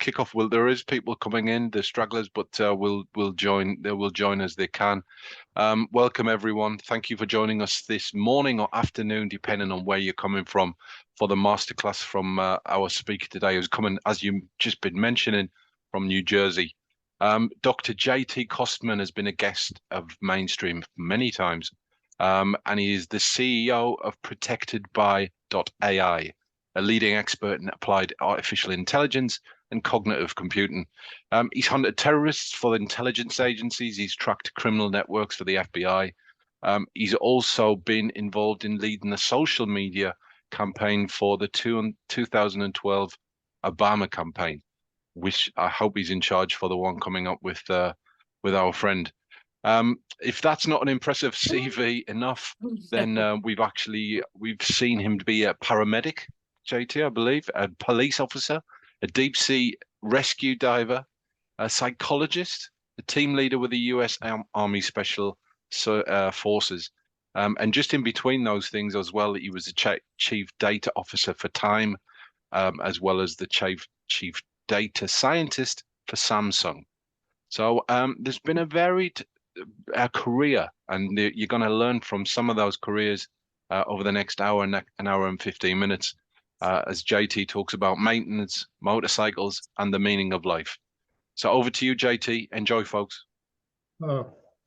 kick off. Well, there is people coming in, the stragglers, but will join. They will join as they can. Welcome everyone. Thank you for joining us this morning or afternoon, depending on where you're coming from, for the masterclass from our speaker today, who's coming, as you just been mentioning, from New Jersey. Dr. JT Kostman has been a guest of Mainstream many times, and he is the CEO of ProtectedBy.ai, a leading expert in applied artificial intelligence and cognitive computing. He's hunted terrorists for intelligence agencies. He's tracked criminal networks for the FBI. He's also been involved in leading the social media campaign for the 2012 Obama campaign, which I hope he's in charge for the one coming up with our friend. If that's not an impressive CV enough, then we've seen him to be a paramedic, JT, I believe, a police officer, a deep sea rescue diver, a psychologist, a team leader with the U.S. Army Special Forces. And just in between those things as well, he was the chief data officer for Time, as well as the chief data scientist for Samsung. So there's been a varied career, and you're going to learn from some of those careers over the next hour and an hour and 15 minutes, as JT talks about maintenance, motorcycles, and the meaning of life. So over to you, JT. Enjoy, folks.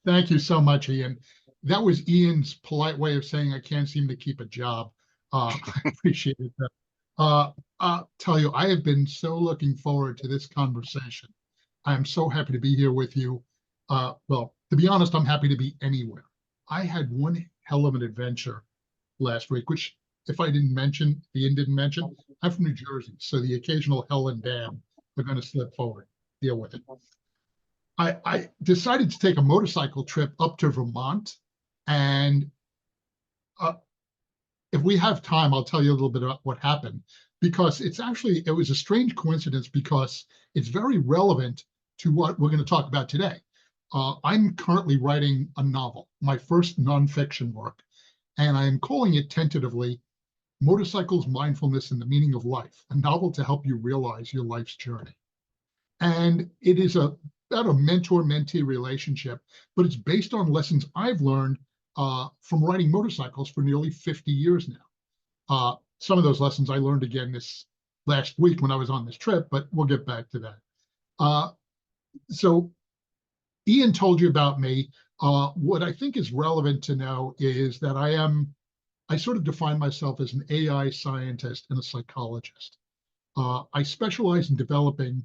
Thank you so much, Ian. That was Ian's polite way of saying I can't seem to keep a job. I appreciate that. I'll tell you, I have been so looking forward to this conversation. I am so happy to be here with you. Well, to be honest, I'm happy to be anywhere. I had one hell of an adventure last week, which if Ian didn't mention, I'm from New Jersey, so the occasional hell and damn are going to slip forward. Deal with it. I decided to take a motorcycle trip up to Vermont, and if we have time, I'll tell you a little bit about what happened, because it was a strange coincidence, because it's very relevant to what we're going to talk about today. I'm currently writing a novel, my first nonfiction work, and I'm calling it tentatively Motorcycles, Mindfulness, and the Meaning of Life, a novel to help you realize your life's journey. And it is about a mentor-mentee relationship, but it's based on lessons I've learned from riding motorcycles for nearly 50 years now. Some of those lessons I learned again this last week when I was on this trip, but we'll get back to that. So Ian told you about me. What I think is relevant to know is that I sort of define myself as an AI scientist and a psychologist. I specialize in developing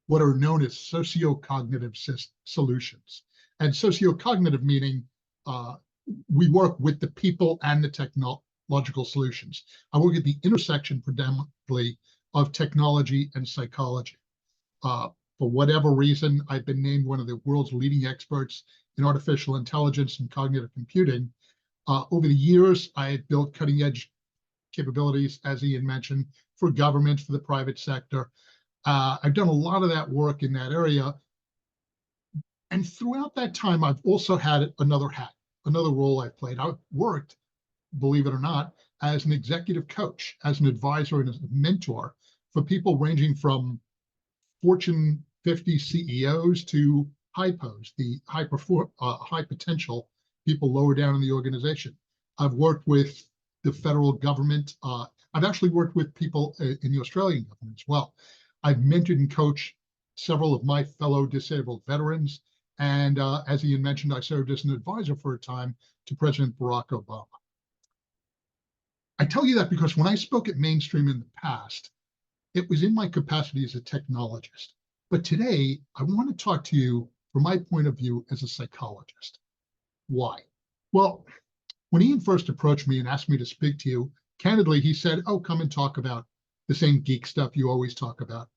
what are known as socio-cognitive solutions. And socio-cognitive meaning we work with the people and the technological solutions. I work at the intersection predominantly of technology and psychology. For whatever reason, I've been named one of the world's leading experts in artificial intelligence and cognitive computing. Over the years, I have built cutting-edge capabilities, as Ian mentioned, for government, for the private sector. I've done a lot of that work in that area. And throughout that time, I've also had another role I've played. I've worked, believe it or not, as an executive coach, as an advisor and as a mentor for people ranging from Fortune 50 CEOs to hypos, the high potential people lower down in the organization. I've worked with the federal government. I've actually worked with people in the Australian government as well. I've mentored and coached several of my fellow disabled veterans. And as Ian mentioned, I served as an advisor for a time to President Barack Obama. I tell you that because when I spoke at Mainstream in the past, it was in my capacity as a technologist. But today, I want to talk to you from my point of view as a psychologist. Why? Well, when Ian first approached me and asked me to speak to you, candidly, he said, "Oh, come and talk about the same geek stuff you always talk about."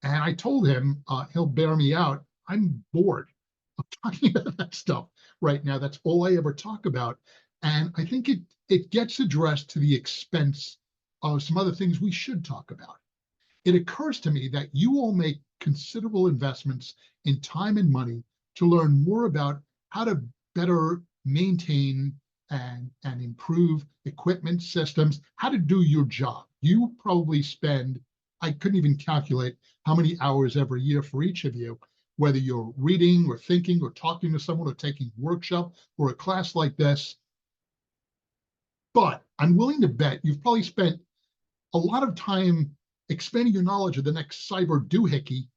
And I told him, he'll bear me out, I'm bored of talking about that stuff right now. That's all I ever talk about. And I think it gets addressed to the expense of some other things we should talk about. It occurs to me that you all make considerable investments in time and money to learn more about how to better maintain and improve equipment systems, how to do your job. You probably spend I couldn't even calculate how many hours every year for each of you, whether you're reading or thinking or talking to someone or taking a workshop or a class like this. But I'm willing to bet you've probably spent a lot of time expanding your knowledge of the next cyber doohickey.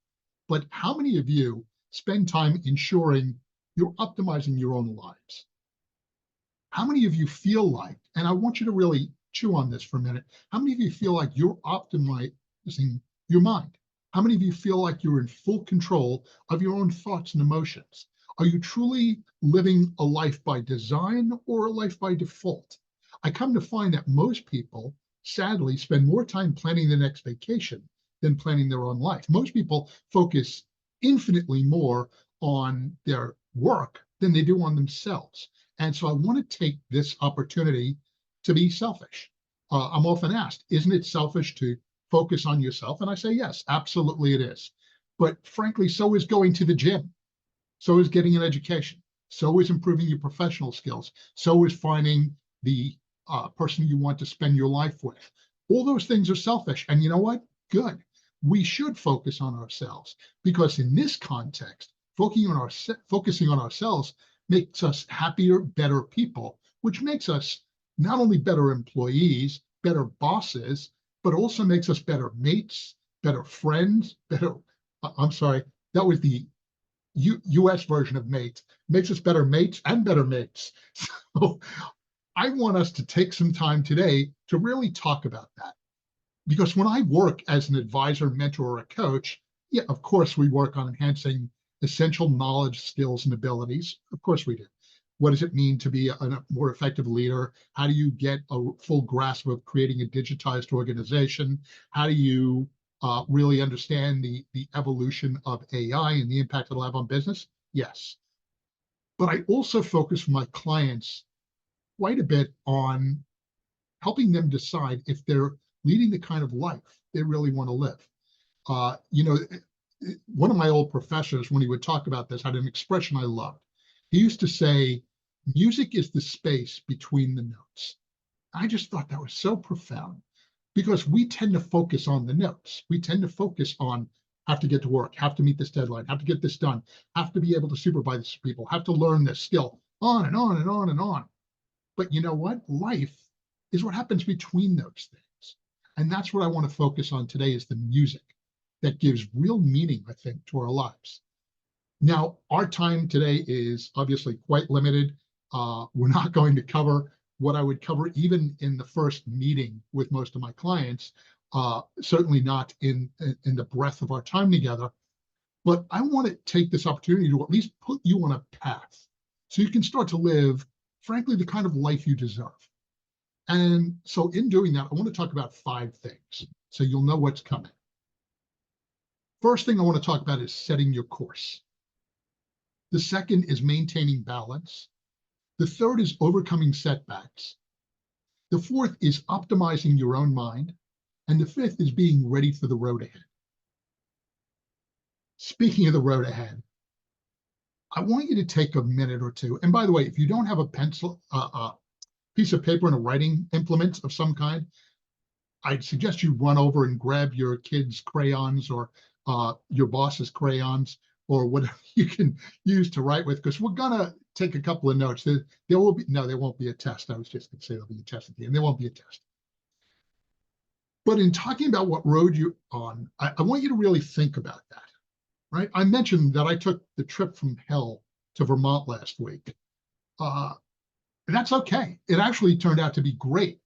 But how many of you spend time ensuring you're optimizing your own lives? How many of you feel like, and I want you to really chew on this for a minute, how many of you feel like you're optimizing your mind? How many of you feel like you're in full control of your own thoughts and emotions? Are you truly living a life by design or a life by default? I come to find that most people, sadly, spend more time planning the next vacation than planning their own life. Most people focus infinitely more on their work than they do on themselves. And so I want to take this opportunity to be selfish. I'm often asked, isn't it selfish to focus on yourself? And I say, yes, absolutely it is. But frankly, so is going to the gym. So is getting an education. So is improving your professional skills. So is finding the person you want to spend your life with. All those things are selfish. And you know what? Good. We should focus on ourselves, because in this context, focusing on ourselves makes us happier, better people, which makes us not only better employees, better bosses, but also makes us better mates, better friends, I'm sorry, that was the US version of mate, makes us better mates and better mates. So I want us to take some time today to really talk about that. Because when I work as an advisor, mentor, or a coach, yeah, of course, we work on enhancing essential knowledge, skills, and abilities. Of course we do. What does it mean to be a more effective leader? How do you get a full grasp of creating a digitized organization? How do you really understand the evolution of AI and the impact it'll have on business? Yes. But I also focus my clients quite a bit on helping them decide if they're leading the kind of life they really want to live. You know, one of my old professors, when he would talk about this, had an expression I loved. He used to say, music is the space between the notes. I just thought that was so profound, because we tend to focus on the notes. We tend to focus on have to get to work, have to meet this deadline, have to get this done, have to be able to supervise people, have to learn this skill, on and on and on and on. But you know what? Life is what happens between those things. And that's what I want to focus on today, is the music that gives real meaning, I think, to our lives. Now, our time today is obviously quite limited. We're not going to cover what I would cover even in the first meeting with most of my clients, certainly not in the breadth of our time together. But I want to take this opportunity to at least put you on a path so you can start to live, frankly, the kind of life you deserve. And so in doing that, I want to talk about 5 things so you'll know what's coming. First thing I want to talk about is setting your course. The second is maintaining balance. The third is overcoming setbacks. The fourth is optimizing your own mind. And the fifth is being ready for the road ahead. Speaking of the road ahead, I want you to take a minute or two. And by the way, if you don't have a pencil, piece of paper and a writing implement of some kind, I'd suggest you run over and grab your kids' crayons or your boss's crayons or whatever you can use to write with, because we're gonna take a couple of notes. There will be, no, there won't be a test. I was just gonna say there'll be a test at the end. There won't be a test. But in talking about what road you're on, I want you to really think about that, right? I mentioned that I took the trip from hell to Vermont last week. That's okay. It actually turned out to be great.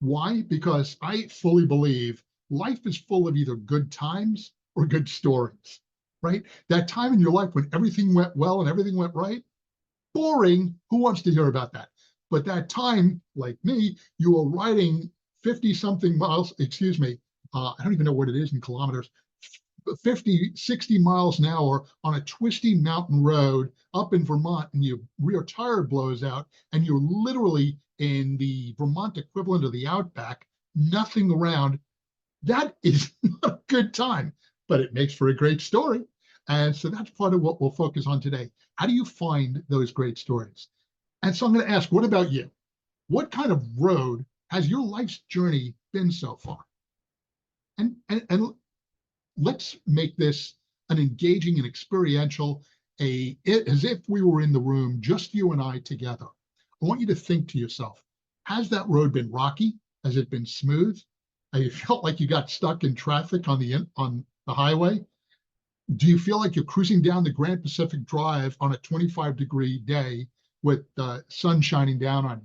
Why? Because I fully believe life is full of either good times or good stories, right? That time in your life when everything went well and everything went right, boring. Who wants to hear about that? But that time, like me, you were riding 50 something miles, excuse me, I don't even know what it is in kilometers, 50, 60 miles an hour on a twisty mountain road up in Vermont, and your rear tire blows out, and you're literally in the Vermont equivalent of the outback, nothing around. That is not a good time, but it makes for a great story. And so that's part of what we'll focus on today. How do you find those great stories? And so I'm going to ask, what about you? What kind of road has your life's journey been so far? And let's make this an engaging and experiential, as if we were in the room, just you and I together. I want you to think to yourself, has that road been rocky? Has it been smooth? Have you felt like you got stuck in traffic on the highway? Do you feel like you're cruising down the Grand Pacific Drive on a 25-degree day with the sun shining down on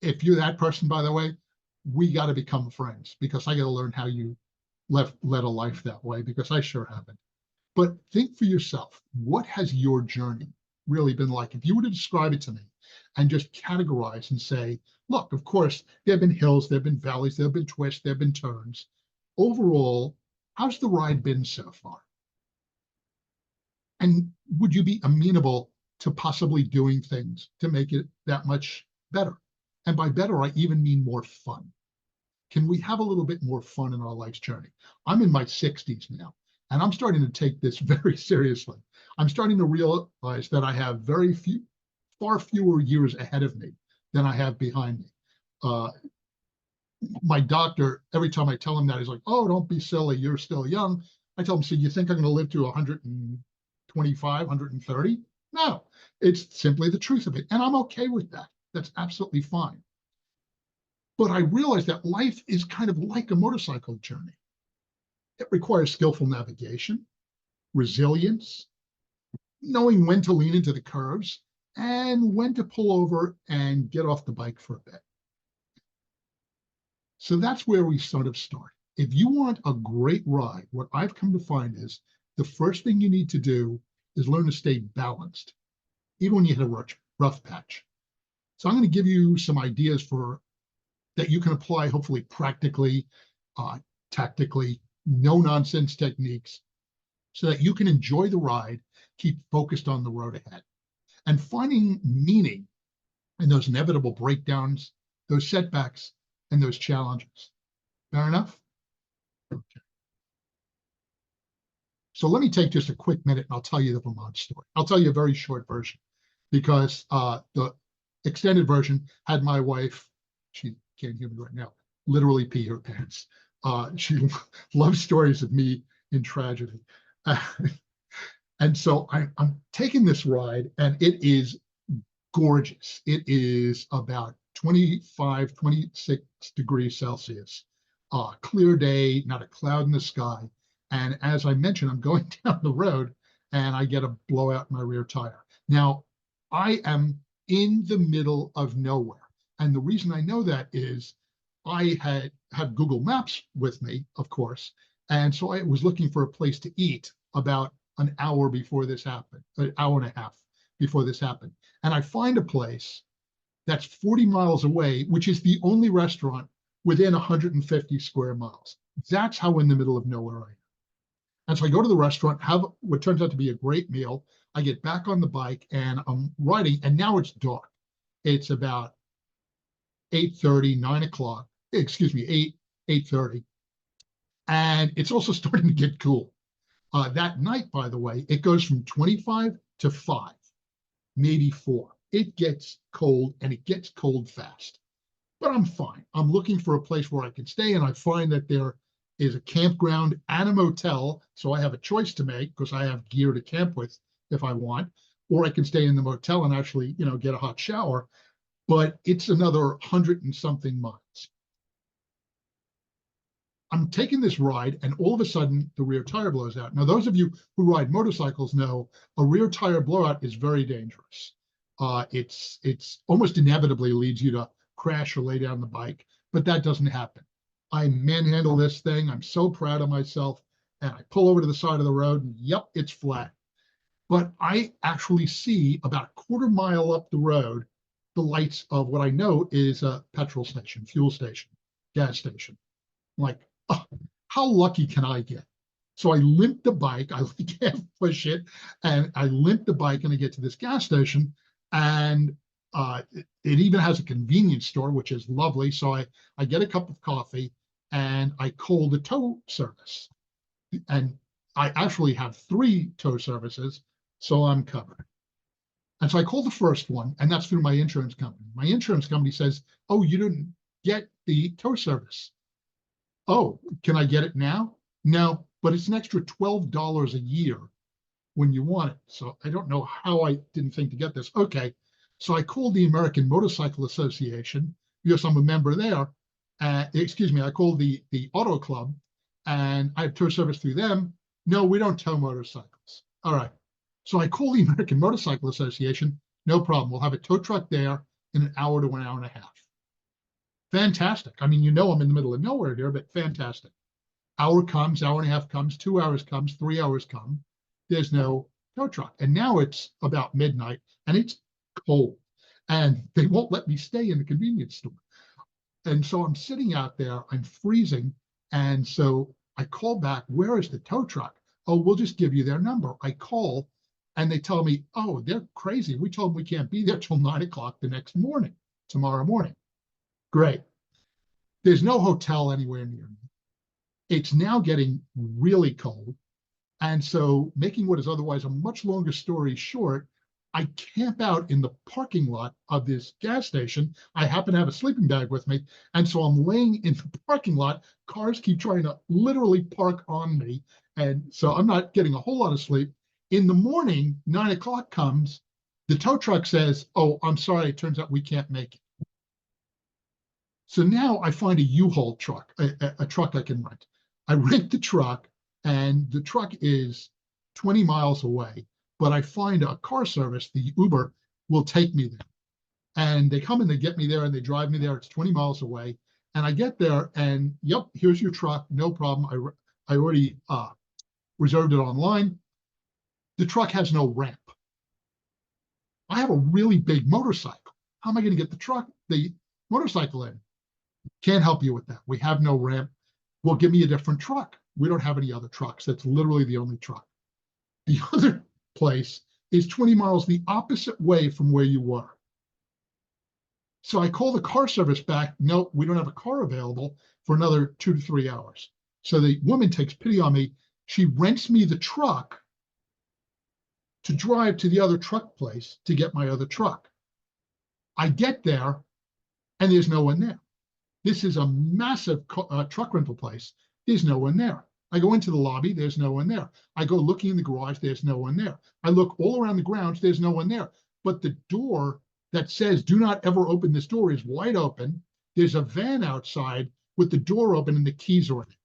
you? If you're that person, by the way, we got to become friends, because I got to learn how you led a life that way, because I sure haven't. But think for yourself, what has your journey really been like? If you were to describe it to me and just categorize and say, look, of course, there have been hills, there have been valleys, there have been twists, there have been turns. Overall, how's the ride been so far? And would you be amenable to possibly doing things to make it that much better? And by better, I even mean more fun. Can we have a little bit more fun in our life's journey? I'm in my 60s now, and I'm starting to take this very seriously. I'm starting to realize that I have far fewer years ahead of me than I have behind me. My doctor, every time I tell him that, he's like, oh, don't be silly, you're still young. I tell him, so you think I'm going to live to 125, 130? No, it's simply the truth of it. And I'm okay with that. That's absolutely fine. But I realize that life is kind of like a motorcycle journey. It requires skillful navigation, resilience, knowing when to lean into the curves, and when to pull over and get off the bike for a bit. So that's where we sort of start. If you want a great ride, what I've come to find is the first thing you need to do is learn to stay balanced, even when you hit a rough patch. So I'm going to give you some ideas that you can apply, hopefully practically, tactically, no nonsense techniques, so that you can enjoy the ride, keep focused on the road ahead, and finding meaning in those inevitable breakdowns, those setbacks, and those challenges. Fair enough? Okay. So let me take just a quick minute and I'll tell you the Vermont story. I'll tell you a very short version, because the extended version had my wife, she can't hear me right now, literally pee her pants. She loves stories of me in tragedy. And so I'm taking this ride, and it is gorgeous. It is about 25, 26 degrees Celsius. Clear day, not a cloud in the sky. And as I mentioned, I'm going down the road and I get a blowout in my rear tire. Now, I am in the middle of nowhere. And the reason I know that is I had Google Maps with me, of course. And so I was looking for a place to eat about an hour before this happened, an hour and a half before this happened. And I find a place that's 40 miles away, which is the only restaurant within 150 square miles. That's how in the middle of nowhere I am. And so I go to the restaurant, have what turns out to be a great meal. I get back on the bike and I'm riding, and now it's dark. It's about 8:30, 9 o'clock, excuse me, 8:30. And it's also starting to get cool. That night, by the way, it goes from 25 to 5, maybe 4. It gets cold, and it gets cold fast. But I'm fine. I'm looking for a place where I can stay, and I find that there is a campground and a motel. So I have a choice to make, because I have gear to camp with if I want, or I can stay in the motel and actually, get a hot shower. But it's another 100 and something miles. I'm taking this ride, and all of a sudden the rear tire blows out. Now, those of you who ride motorcycles know a rear tire blowout is very dangerous. It's almost inevitably leads you to crash or lay down the bike, but that doesn't happen. I manhandle this thing. I'm so proud of myself, and I pull over to the side of the road, and yep, it's flat. But I actually see about a quarter mile up the road the lights of what I know is a petrol station, fuel station, gas station. I'm like, oh, how lucky can I get? So I limp the bike, I can't push it, and I limp the bike, and I get to this gas station, and it even has a convenience store, which is lovely. So I get a cup of coffee, and I call the tow service. And I actually have 3 tow services, so I'm covered. And so I call the first one, and that's through my insurance company. My insurance company says, oh, you didn't get the tow service. Oh, can I get it now? No, but it's an extra $12 a year when you want it. So I don't know how I didn't think to get this. Okay, so I called the American Motorcycle Association because I'm a member there. Excuse me, I called the Auto Club, and I have tow service through them. No, we don't tow motorcycles. All right. So I call the American Motorcycle Association. No problem. We'll have a tow truck there in an hour to an hour and a half. Fantastic. I mean, I'm in the middle of nowhere here, but fantastic. Hour comes, hour and a half comes, 2 hours comes, 3 hours come. There's no tow truck. And now it's about midnight and it's cold. And they won't let me stay in the convenience store. And so I'm sitting out there, I'm freezing. And so I call back, where is the tow truck? Oh, we'll just give you their number. I call and they tell me, oh, they're crazy. We told them we can't be there till 9 o'clock the next morning, tomorrow morning. Great. There's no hotel anywhere near me. It's now getting really cold. And so, making what is otherwise a much longer story short, I camp out in the parking lot of this gas station. I happen to have a sleeping bag with me. And so I'm laying in the parking lot. Cars keep trying to literally park on me. And so I'm not getting a whole lot of sleep. In the morning, 9 o'clock comes. The tow truck says, oh, I'm sorry. It turns out we can't make it. So now I find a U-Haul truck, a truck I can rent. I rent the truck, and the truck is 20 miles away, but I find a car service, the Uber, will take me there. And they come and they get me there and they drive me there. It's 20 miles away. And I get there and, yep, here's your truck. No problem. I already reserved it online. The truck has no ramp. I have a really big motorcycle. How am I going to get the motorcycle in? Can't help you with that. We have no ramp. Well, give me a different truck. We don't have any other trucks. That's literally the only truck. The other place is 20 miles the opposite way from where you were. So I call the car service back. No, we don't have a car available for another 2 to 3 hours. So the woman takes pity on me. She rents me the truck to drive to the other truck place to get my other truck. I get there and there's no one there. This is a massive truck rental place. There's no one there. I go into the lobby. There's no one there. I go looking in the garage. There's no one there. I look all around the grounds. There's no one there. But the door that says, do not ever open this door is wide open. There's a van outside with the door open and the keys are in it.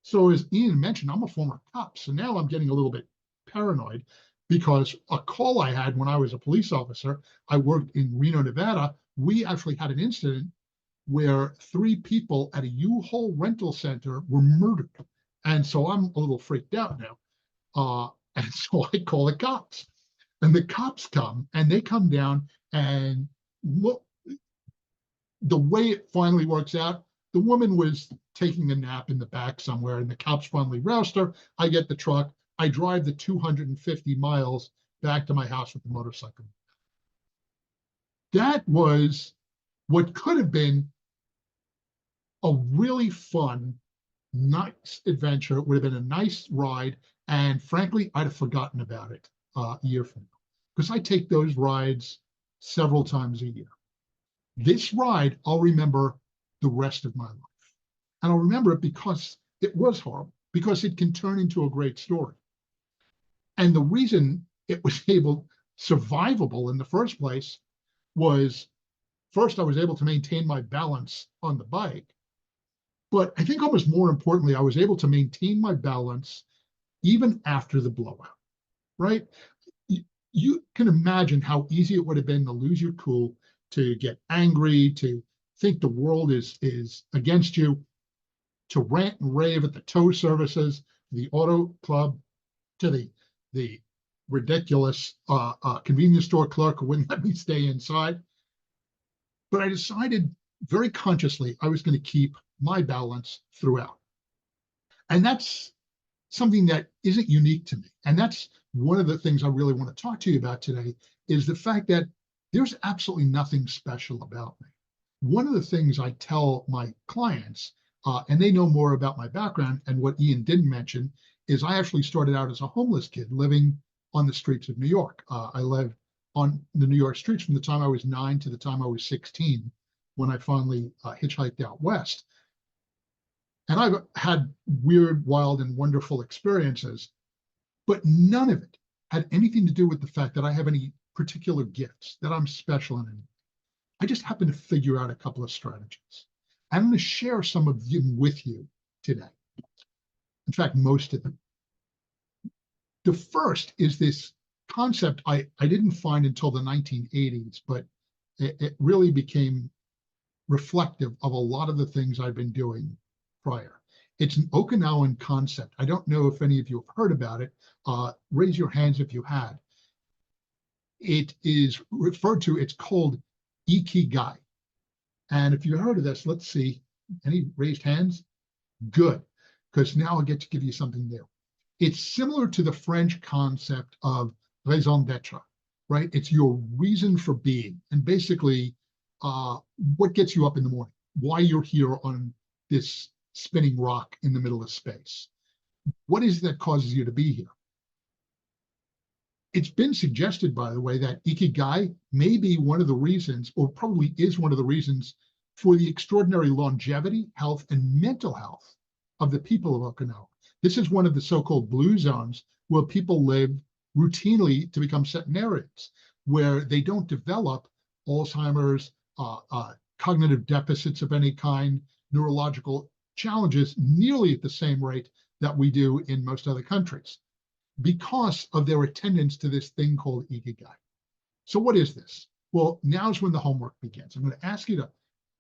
So as Ian mentioned, I'm a former cop. So now I'm getting a little bit paranoid because a call I had when I was a police officer, I worked in Reno, Nevada. We actually had an incident where 3 people at a U-Haul rental center were murdered. And so I'm a little freaked out now. And so I call the cops. And the cops come and they come down and look, the way it finally works out, the woman was taking a nap in the back somewhere and the cops finally roused her. I get the truck. I drive the 250 miles back to my house with the motorcycle. That was what could have been a really fun, nice adventure. It would have been a nice ride. And frankly, I'd have forgotten about it a year from now because I take those rides several times a year. This ride, I'll remember the rest of my life. And I'll remember it because it was horrible, because it can turn into a great story. And the reason it was survivable in the first place was, first, I was able to maintain my balance on the bike. But I think almost more importantly, I was able to maintain my balance even after the blowout, right? You can imagine how easy it would have been to lose your cool, to get angry, to think the world is against you, to rant and rave at the tow services, the auto club, to the ridiculous convenience store clerk who wouldn't let me stay inside. But I decided very consciously I was going to keep my balance throughout. And that's something that isn't unique to me. And that's one of the things I really want to talk to you about today, is the fact that there's absolutely nothing special about me. One of the things I tell my clients, and they know more about my background, and what Ian didn't mention, is I actually started out as a homeless kid living on the streets of New York. I lived on the New York streets from the time I was 9 to the time I was 16, when I finally hitchhiked out west. And I've had weird, wild, and wonderful experiences, but none of it had anything to do with the fact that I have any particular gifts, that I'm special in any. I just happen to figure out a couple of strategies. I'm going to share some of them with you today. In fact, most of them. The first is this concept I didn't find until the 1980s, but it really became reflective of a lot of the things I've been doing prior. It's an Okinawan concept. I don't know if any of you have heard about it. Raise your hands if you had. It is referred to, it's called Ikigai. And if you heard of this, let's see, any raised hands? Good, because now I'll get to give you something new. It's similar to the French concept of raison d'etre, right? It's your reason for being, and basically what gets you up in the morning, why you're here on this spinning rock in the middle of space. What is that causes you to be here? It's been suggested, by the way, that Ikigai may be one of the reasons, or probably is one of the reasons, for the extraordinary longevity, health, and mental health of the people of Okinawa. This is one of the so-called blue zones where people live routinely to become centenarians, where they don't develop Alzheimer's, cognitive deficits of any kind, neurological challenges nearly at the same rate that we do in most other countries, because of their attendance to this thing called Ikigai. So what is this? Well, now's when the homework begins. I'm going to ask you to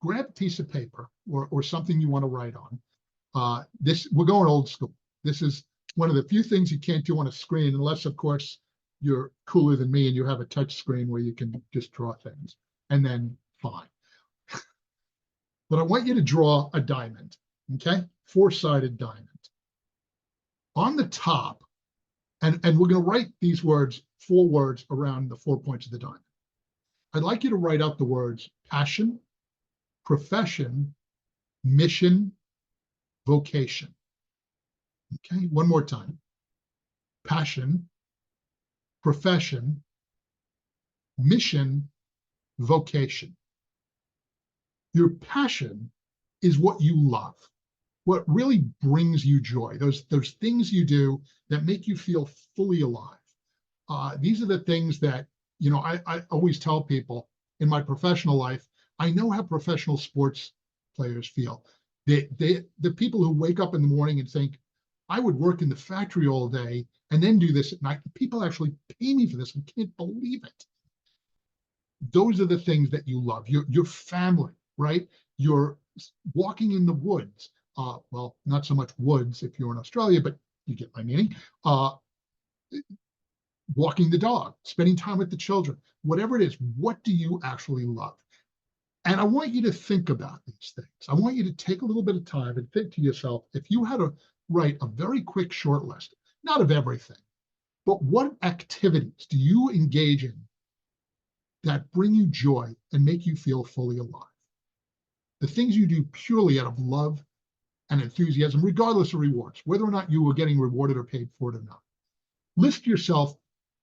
grab a piece of paper or something you want to write on. We're going old school. This is one of the few things you can't do on a screen, unless, of course, you're cooler than me and you have a touch screen where you can just draw things, and then fine. But I want you to draw a diamond, okay? Four-sided diamond. On the top, and we're going to write these words, 4 words around the 4 points of the diamond. I'd like you to write out the words passion, profession, mission, vocation. Okay, one more time. Passion, profession, mission, vocation. Your passion is what you love, what really brings you joy, those things you do that make you feel fully alive. These are the things that, you know, I always tell people in my professional life, I know how professional sports players feel. The people who wake up in the morning and think, I would work in the factory all day and then do this at night. People actually pay me for this. I can't believe it. Those are the things that you love. Your family, right? You're walking in the woods. Well, not so much woods if you're in Australia, but you get my meaning. Walking the dog, spending time with the children, whatever it is, what do you actually love? And I want you to think about these things. I want you to take a little bit of time and think to yourself, if you had to write a very quick short list, not of everything, but what activities do you engage in that bring you joy and make you feel fully alive? The things you do purely out of love and enthusiasm, regardless of rewards, whether or not you were getting rewarded or paid for it or not. List yourself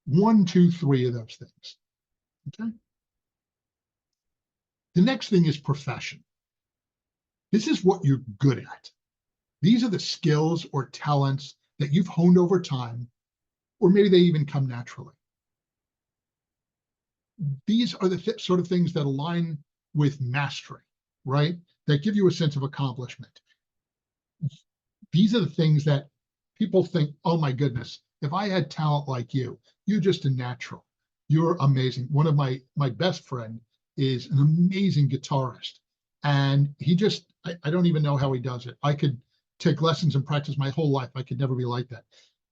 1, 2, 3 of those things, okay? The next thing is profession. This is what you're good at. These are the skills or talents that you've honed over time, or maybe they even come naturally. These are the sort of things that align with mastery, right? That give you a sense of accomplishment. These are the things that people think, oh my goodness, if I had talent like you, you're just a natural. You're amazing. One of my best friend is an amazing guitarist. And he just, I don't even know how he does it. I could take lessons and practice my whole life. I could never be like that.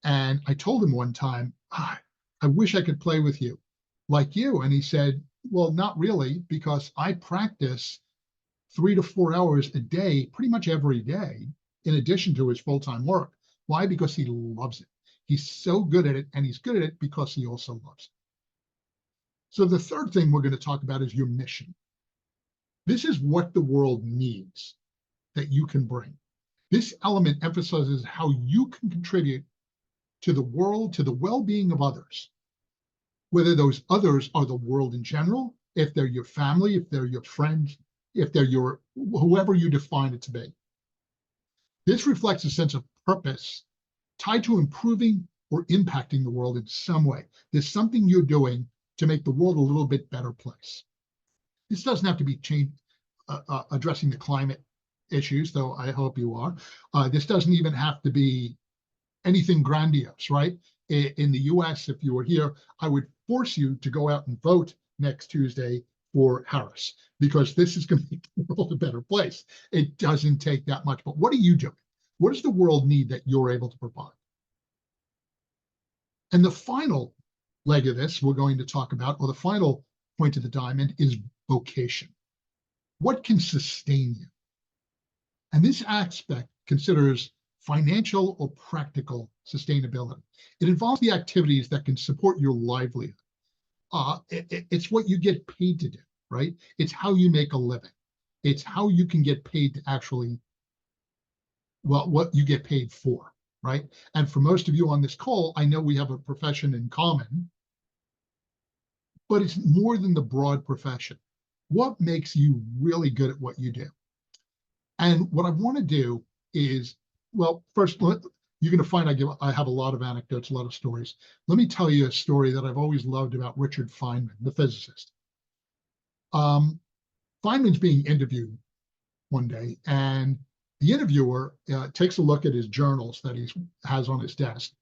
And I told him one time, I wish I could play with you like you. And he said, well, not really, because I practice 3 to 4 hours a day, pretty much every day, in addition to his full-time work. Why? Because he loves it. He's so good at it, and he's good at it because he also loves it. So the third thing we're going to talk about is your mission. This is what the world needs that you can bring. This element emphasizes how you can contribute to the world, to the well-being of others, whether those others are the world in general, if they're your family, if they're your friends, if they're your whoever you define it to be. This reflects a sense of purpose tied to improving or impacting the world in some way. There's something you're doing to make the world a little bit better place. This doesn't have to be addressing the climate issues, though I hope you are. This doesn't even have to be anything grandiose, right? In the US, if you were here, I would force you to go out and vote next Tuesday for Harris, because this is going to make the world a better place. It doesn't take that much. But what are you doing? What does the world need that you're able to provide? And the final leg of this we're going to talk about, or the final point of the diamond, is vocation. What can sustain you? And this aspect considers financial or practical sustainability. It involves the activities that can support your livelihood. It's what you get paid to do, right? It's how you make a living. It's how you can get paid to actually, well, what you get paid for, right? And for most of you on this call, I know we have a profession in common, but it's more than the broad profession. What makes you really good at what you do? And what I want to do is, well, first, you're going to find I have a lot of anecdotes, a lot of stories. Let me tell you a story that I've always loved about Richard Feynman, the physicist. Feynman's being interviewed one day, and the interviewer takes a look at his journals that he has on his desk,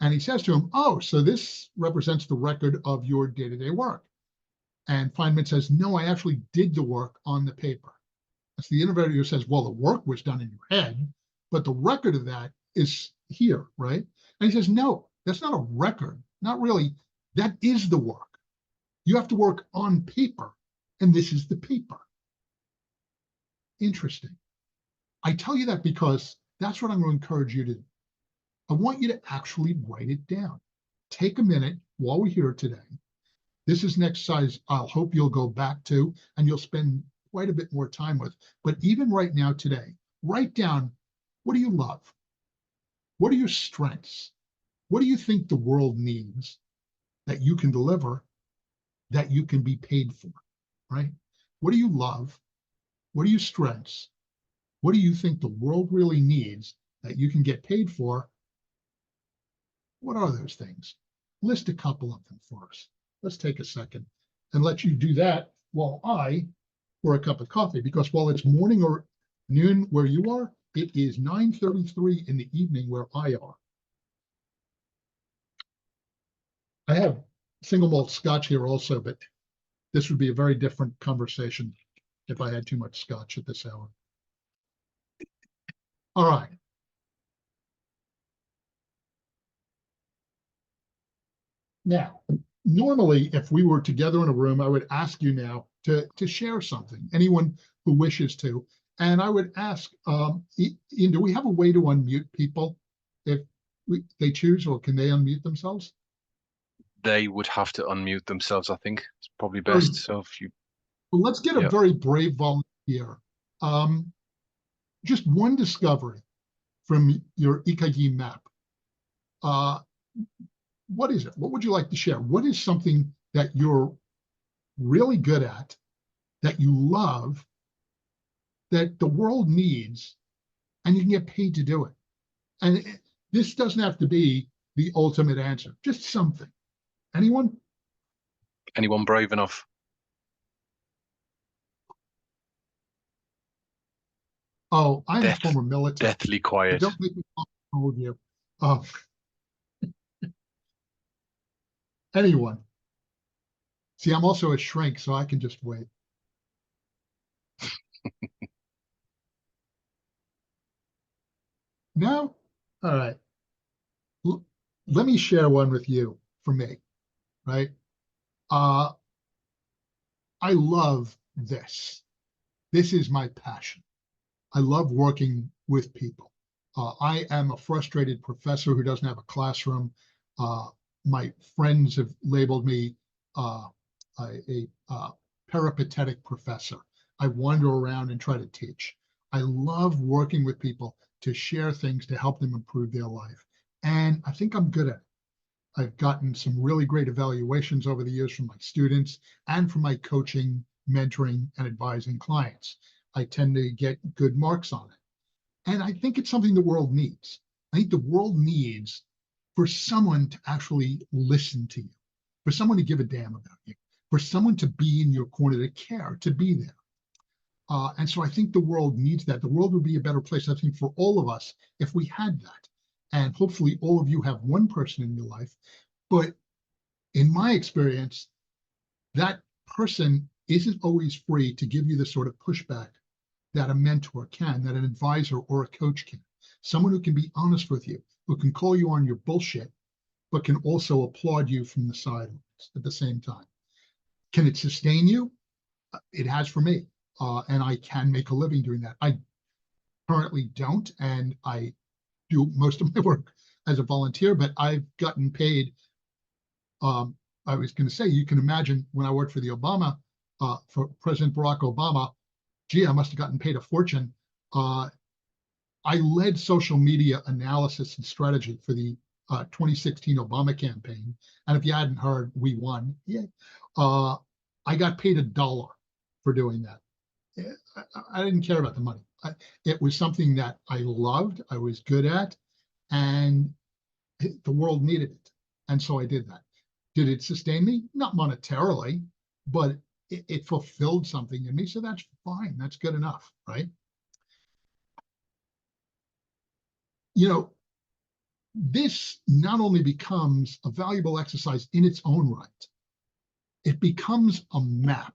and he says to him, "Oh, so this represents the record of your day-to-day work." And Feynman says, "No, I actually did the work on the paper." So the interviewer says, "Well, the work was done in your head, but the record of that is here, right?" And he says, "No, that's not a record. Not really. That is the work. You have to work on paper, and this is the paper." Interesting. I tell you that because that's what I'm going to encourage you to do. I want you to actually write it down. Take a minute while we're here today. This is an exercise I'll hope you'll go back to and you'll spend quite a bit more time with. But even right now today, write down, what do you love? What are your strengths? What do you think the world needs that you can deliver, that you can be paid for, right? What do you love? What are your strengths? What do you think the world really needs that you can get paid for? What are those things? List a couple of them for us. Let's take a second and let you do that while I pour a cup of coffee, because while it's morning or noon where you are, it is 9:33 in the evening where I are. I have single malt scotch here also, but this would be a very different conversation if I had too much scotch at this hour. All right. Now, normally, if we were together in a room, I would ask you now to share something, anyone who wishes to. And I would ask, Ian, do we have a way to unmute people if they choose, or can they unmute themselves? They would have to unmute themselves, I think. It's probably best. So if you, well, let's get a very brave volunteer. Just one discovery from your EKG map. What is it? What would you like to share? What is something that you're really good at, that you love, that the world needs, and you can get paid to do it? And this doesn't have to be the ultimate answer, just something. Anyone? Anyone brave enough? Oh, I'm a former military. Deathly quiet. Don't make me hold you. Anyone? See, I'm also a shrink, so I can just wait. No? All right. Let me share one with you for me, right? I love this. This is my passion. I love working with people. I am a frustrated professor who doesn't have a classroom. My friends have labeled me a peripatetic professor. I wander around and try to teach. I love working with people to share things to help them improve their life. And I think I'm good at it. I've gotten some really great evaluations over the years from my students and from my coaching, mentoring, and advising clients. I tend to get good marks on it. And I think it's something the world needs. I think the world needs for someone to actually listen to you, for someone to give a damn about you, for someone to be in your corner, to care, to be there. And so I think the world needs that. The world would be a better place, I think, for all of us if we had that. And hopefully all of you have one person in your life. But in my experience, that person isn't always free to give you the sort of pushback that a mentor can, that an advisor or a coach can. Someone who can be honest with you, who can call you on your bullshit, but can also applaud you from the sidelines at the same time. Can it sustain you? It has for me. And I can make a living doing that. I currently don't, and I do most of my work as a volunteer, but I've gotten paid. I was going to say, you can imagine when I worked for for President Barack Obama, gee, I must have gotten paid a fortune. I led social media analysis and strategy for the 2016 Obama campaign. And if you hadn't heard, we won. Yeah. I got paid $1 for doing that. I didn't care about the money. It was something that I loved, I was good at, and the world needed it. And so I did that. Did it sustain me? Not monetarily, but it fulfilled something in me. So that's fine. That's good enough, right? You know, this not only becomes a valuable exercise in its own right, it becomes a map,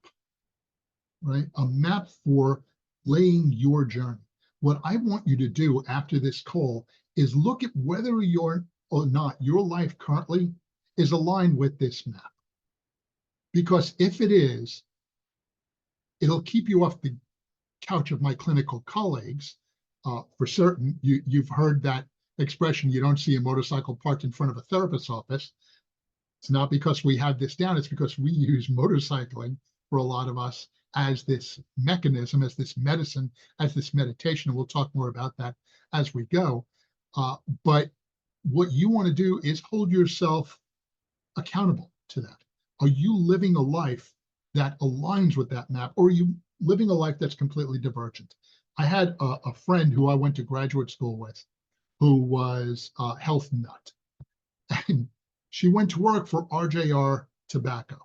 right? A map for laying your journey. What I want you to do after this call is look at whether you're or not your life currently is aligned with this map. Because if it is, it'll keep you off the couch of my clinical colleagues. For certain, you've heard that expression, you don't see a motorcycle parked in front of a therapist's office. It's not because we have this down, it's because we use motorcycling for a lot of us as this mechanism, as this medicine, as this meditation. And we'll talk more about that as we go. But what you want to do is hold yourself accountable to that. Are you living a life that aligns with that map, or are you living a life that's completely divergent? I had a friend who I went to graduate school with who was a health nut. And she went to work for RJR Tobacco.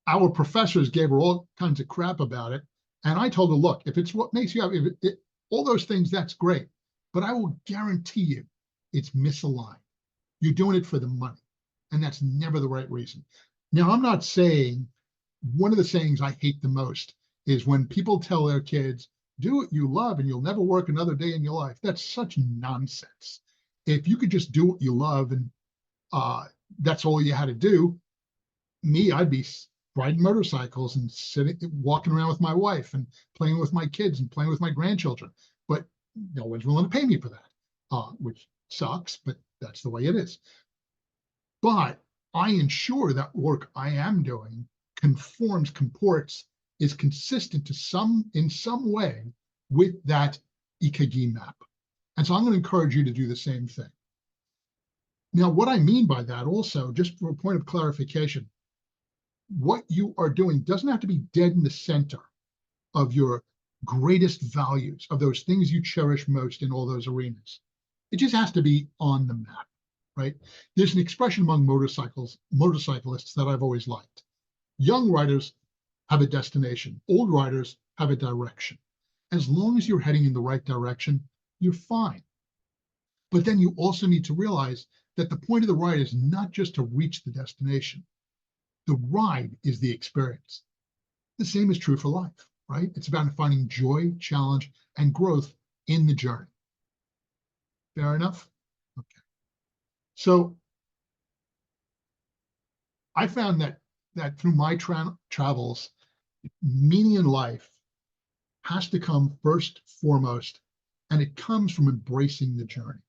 Our professors gave her all kinds of crap about it. And I told her, look, if it's what makes you happy, all those things, that's great. But I will guarantee you it's misaligned. You're doing it for the money. And that's never the right reason. Now, I'm not saying, one of the sayings I hate the most is when people tell their kids, do what you love and you'll never work another day in your life. That's such nonsense. If you could just do what you love and that's all you had to do, I'd be riding motorcycles and walking around with my wife and playing with my kids and playing with my grandchildren. But no one's willing to pay me for that, which sucks, but that's the way it is. But I ensure that work I am doing comports, is consistent in some way with that Ikigai map. And so I'm going to encourage you to do the same thing. Now, what I mean by that also, just for a point of clarification, what you are doing doesn't have to be dead in the center of your greatest values, of those things you cherish most in all those arenas. It just has to be on the map, right? There's an expression among motorcyclists that I've always liked. Young riders have a destination. Old riders have a direction. As long as you're heading in the right direction, you're fine. But then you also need to realize that the point of the ride is not just to reach the destination. The ride is the experience. The same is true for life, right? It's about finding joy, challenge, and growth in the journey. Fair enough? Okay. So I found that through my travels, meaning in life has to come first, foremost, and it comes from embracing the journey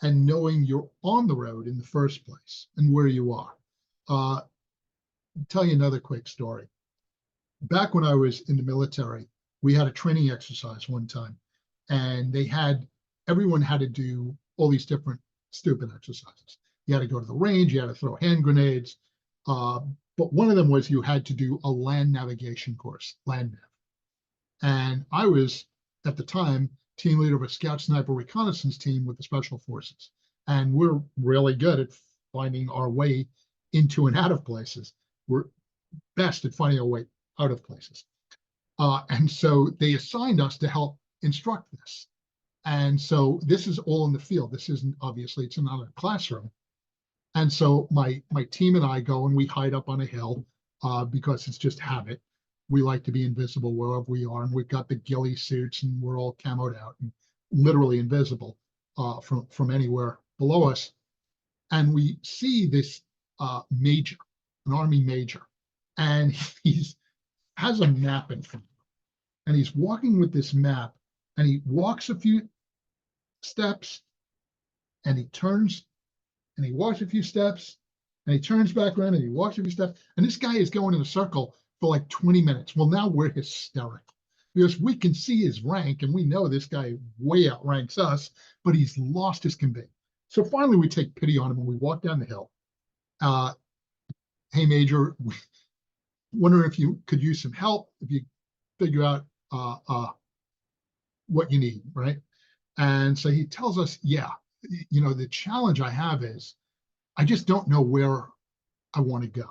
and knowing you're on the road in the first place and where you are. I'll tell you another quick story. Back when I was in the military, we had a training exercise one time, and everyone had to do all these different stupid exercises. You had to go to the range, you had to throw hand grenades, But one of them was you had to do a land navigation course, land nav. And I was, at the time, team leader of a scout sniper reconnaissance team with the special forces. And we're really good at finding our way into and out of places. We're best at finding our way out of places. And so they assigned us to help instruct this. And so this is all in the field. This isn't, obviously, it's not a classroom. And so my team and I go and we hide up on a hill because it's just habit. We like to be invisible wherever we are. And we've got the ghillie suits and we're all camoed out and literally invisible from anywhere below us. And we see this major, an army major, and he's has a map in front of him. And he's walking with this map and he walks a few steps and he turns and he walks a few steps and he turns back around and he walks a few steps. And this guy is going in a circle for like 20 minutes. Well, now we're hysterical because we can see his rank and we know this guy way outranks us, but he's lost his can be. So finally we take pity on him and we walk down the hill. Hey, Major, wondering if you could use some help, if you figure out what you need, right? And so he tells us, yeah, you know, the challenge I have is I just don't know where I want to go.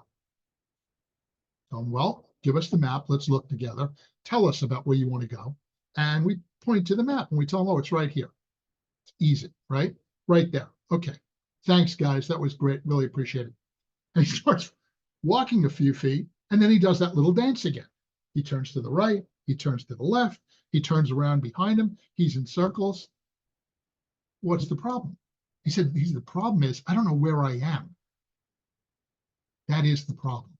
So, well, give us the map. Let's look together. Tell us about where you want to go. And we point to the map and we tell him, oh, it's right here. It's easy, right? Right there. Okay. Thanks, guys. That was great. Really appreciate it. And he starts walking a few feet, and then he does that little dance again. He turns to the right, he turns to the left, he turns around behind him, he's in circles. What's the problem? He said, the problem is, I don't know where I am. That is the problem.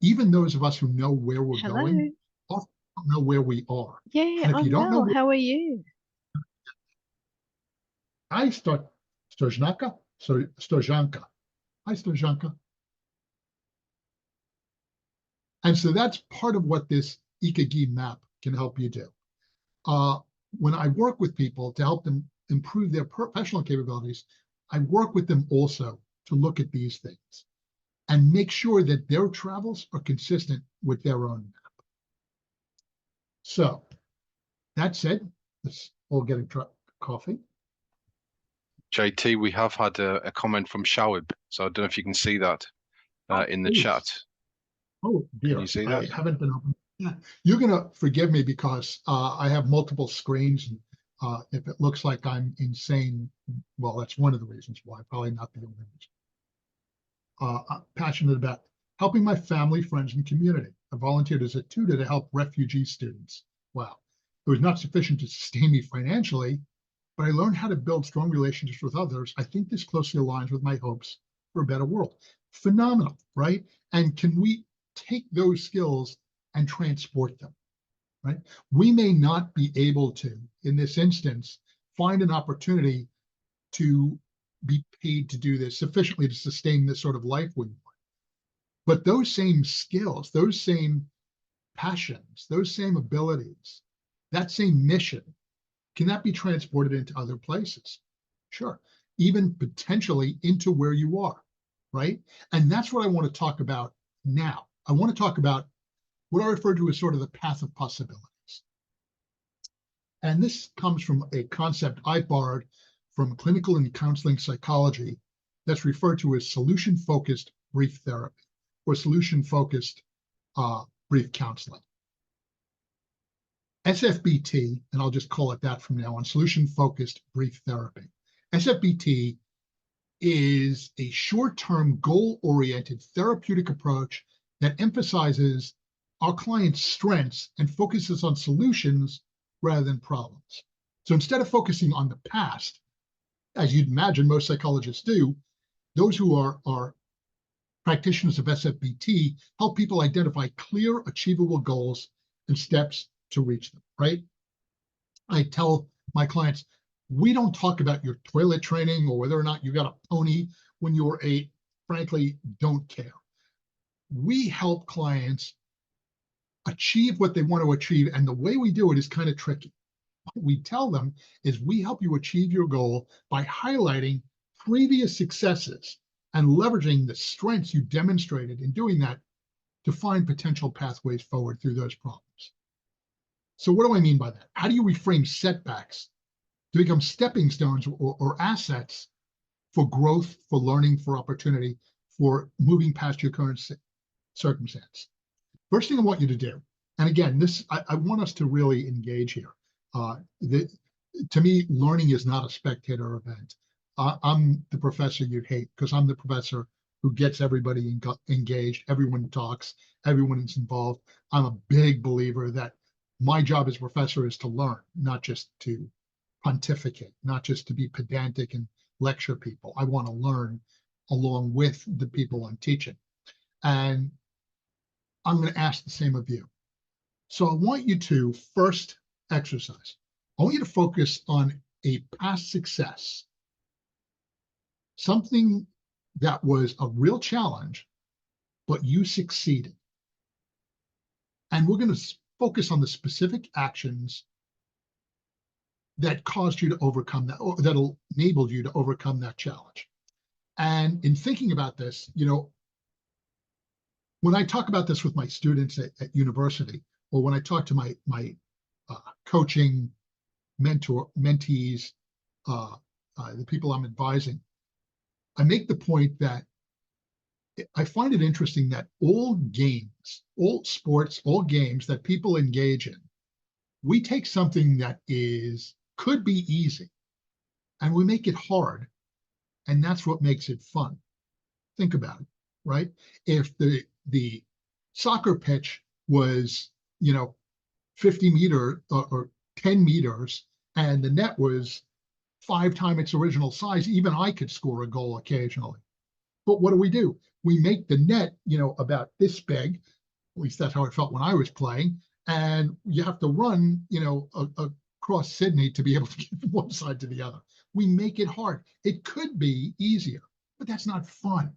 Even those of us who know where we're going often don't know where we are. Yeah, And if I'm you don't know well. How are you? I start Stojanka. Hi, Stojanka. And so that's part of what this Ikagi map can help you do. When I work with people to help them improve their professional capabilities, I work with them also to look at these things and make sure that their travels are consistent with their own map. So that said, let's all get a coffee. JT, we have had a comment from Shawib, so I don't know if you can see that in the chat. Oh dear, Can you see that? I haven't been open. Yeah, you're gonna forgive me because I have multiple screens, and if it looks like I'm insane, well, that's one of the reasons why. Probably not the only reason. I'm passionate about helping my family, friends, and community. I volunteered as a tutor to help refugee students. Wow, it was not sufficient to sustain me financially, but I learned how to build strong relationships with others. I think this closely aligns with my hopes for a better world. Phenomenal, right? And can we take those skills and transport them, right? We may not be able to, in this instance, find an opportunity to be paid to do this sufficiently to sustain this sort of life we want. But those same skills, those same passions, those same abilities, that same mission, can that be transported into other places? Sure, even potentially into where you are, right? And that's what I want to talk about now. I want to talk about what I refer to as sort of the path of possibilities. And this comes from a concept I borrowed from clinical and counseling psychology that's referred to as solution-focused brief therapy or solution-focused brief counseling. SFBT, and I'll just call it that from now on, solution-focused brief therapy. SFBT is a short-term, goal-oriented therapeutic approach that emphasizes our client's strengths and focuses on solutions rather than problems. So instead of focusing on the past, as you'd imagine most psychologists do, those who are practitioners of SFBT help people identify clear, achievable goals and steps to reach them, right? I tell my clients, we don't talk about your toilet training or whether or not you got a pony when you were 8. Frankly, don't care. We help clients achieve what they want to achieve, and the way we do it is kind of tricky. What we tell them is we help you achieve your goal by highlighting previous successes and leveraging the strengths you demonstrated in doing that to find potential pathways forward through those problems. So what do I mean by that? How do you reframe setbacks to become stepping stones or assets for growth, for learning, for opportunity, for moving past your current circumstance? First thing I want you to do, and again, I want us to really engage here. To me, learning is not a spectator event. I'm the professor you'd hate because I'm the professor who gets everybody engaged, everyone talks, everyone is involved. I'm a big believer that my job as a professor is to learn, not just to pontificate, not just to be pedantic and lecture people. I want to learn along with the people I'm teaching. And I'm going to ask the same of you. So I want you to first exercise. I want you to focus on a past success, something that was a real challenge, but you succeeded. And we're going to focus on the specific actions that caused you to overcome that, or that'll enable you to overcome that challenge. And in thinking about this, when I talk about this with my students at university, or when I talk to my coaching mentees, the people I'm advising, I make the point that I find it interesting that all games, all sports, all games that people engage in, we take something that could be easy and we make it hard, and that's what makes it fun. Think about it, right? If the soccer pitch was 50 meter or 10 meters and the net was 5 times its original size, even I could score a goal occasionally. But what do? We make the net about this big, at least that's how it felt when I was playing, and you have to run across Sydney to be able to get from one side to the other. We make it hard. It could be easier, but that's not fun.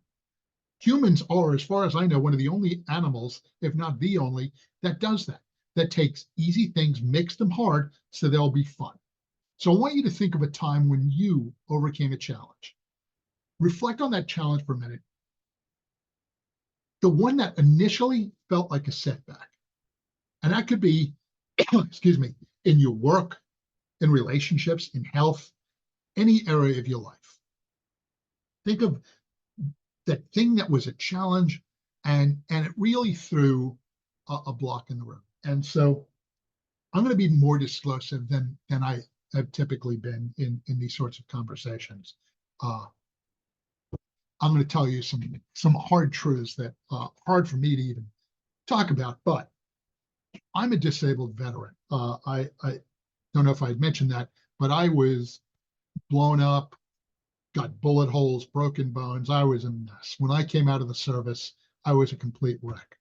Humans are, as far as I know, one of the only animals, if not the only, that does that takes easy things, makes them hard so they'll be fun. So I want you to think of a time when you overcame a challenge. Reflect on that challenge for a minute. The one that initially felt like a setback. And that could be, excuse me, in your work, in relationships, in health, any area of your life. Think of that thing that was a challenge and it really threw a block in the road. And so I'm going to be more disclosive than I have typically been in these sorts of conversations. I'm going to tell you some hard truths that are hard for me to even talk about, but I'm a disabled veteran. I don't know if I had mentioned that, but I was blown up, got bullet holes, broken bones. I was a mess. When I came out of the service, I was a complete wreck.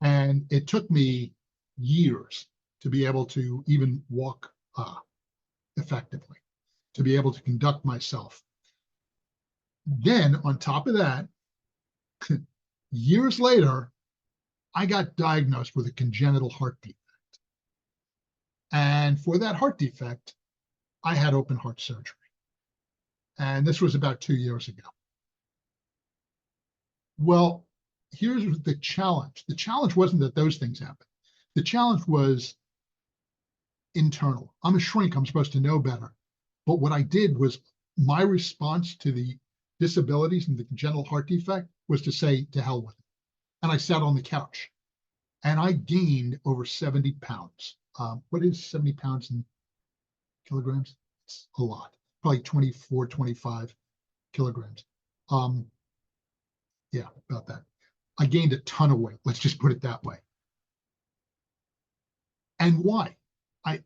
And it took me years to be able to even walk effectively, to be able to conduct myself. Then on top of that, years later, I got diagnosed with a congenital heart defect. And for that heart defect, I had open heart surgery. And this was about 2 years ago. Well, here's the challenge. The challenge wasn't that those things happened. The challenge was internal. I'm a shrink. I'm supposed to know better. But what I did was my response to the disabilities and the congenital heart defect was to say, to hell with it. And I sat on the couch and I gained over 70 pounds. What is 70 pounds in kilograms? It's a lot, probably 24, 25 kilograms. Yeah, about that. I gained a ton of weight. Let's just put it that way. And why? I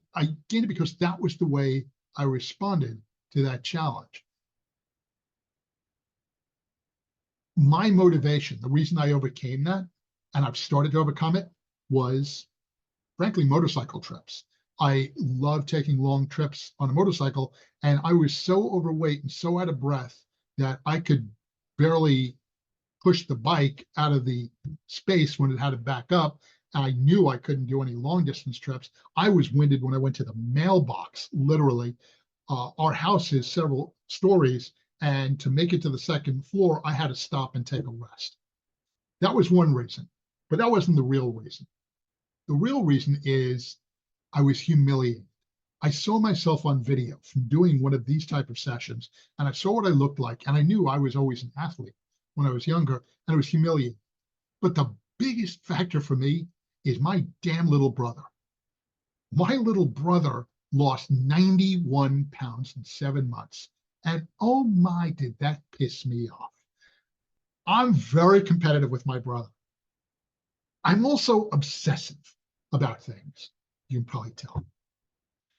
gained it because that was the way I responded to that challenge. My motivation, the reason I overcame that, and I've started to overcome it, was frankly motorcycle trips. I love taking long trips on a motorcycle, and I was so overweight and so out of breath that I could barely push the bike out of the space when it had to back up. And I knew I couldn't do any long distance trips. I was winded when I went to the mailbox, literally. Our house is several stories, And to make it to the second floor, I had to stop and take a rest. That was one reason, but that wasn't the real reason. The real reason is I was humiliated. I saw myself on video from doing one of these type of sessions, and I saw what I looked like, and I knew I was always an athlete when I was younger, and it was humiliating. But the biggest factor for me is my damn little brother. My little brother lost 91 pounds in 7 months. And oh my, did that piss me off. I'm very competitive with my brother. I'm also obsessive about things. You can probably tell.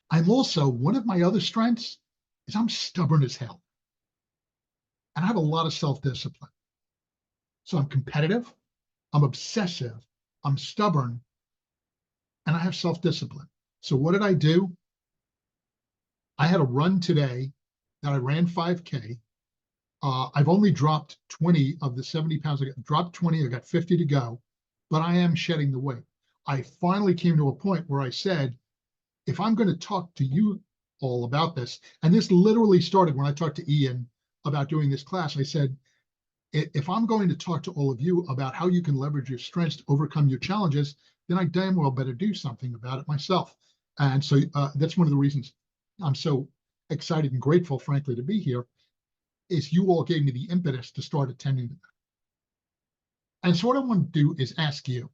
I'm also, one of my other strengths is I'm stubborn as hell. And I have a lot of self-discipline. So I'm competitive, I'm obsessive, I'm stubborn, and I have self-discipline. So what did I do? I had a run today that I ran 5K. I've only dropped 20 of the 70 pounds. I dropped 20, I got 50 to go, but I am shedding the weight. I finally came to a point where I said, if I'm going to talk to you all about this, and this literally started when I talked to Ian about doing this class, I said, if I'm going to talk to all of you about how you can leverage your strengths to overcome your challenges, then I damn well better do something about it myself. And so that's one of the reasons I'm so excited and grateful, frankly, to be here, is you all gave me the impetus to start attending to that. And so what I want to do is ask you,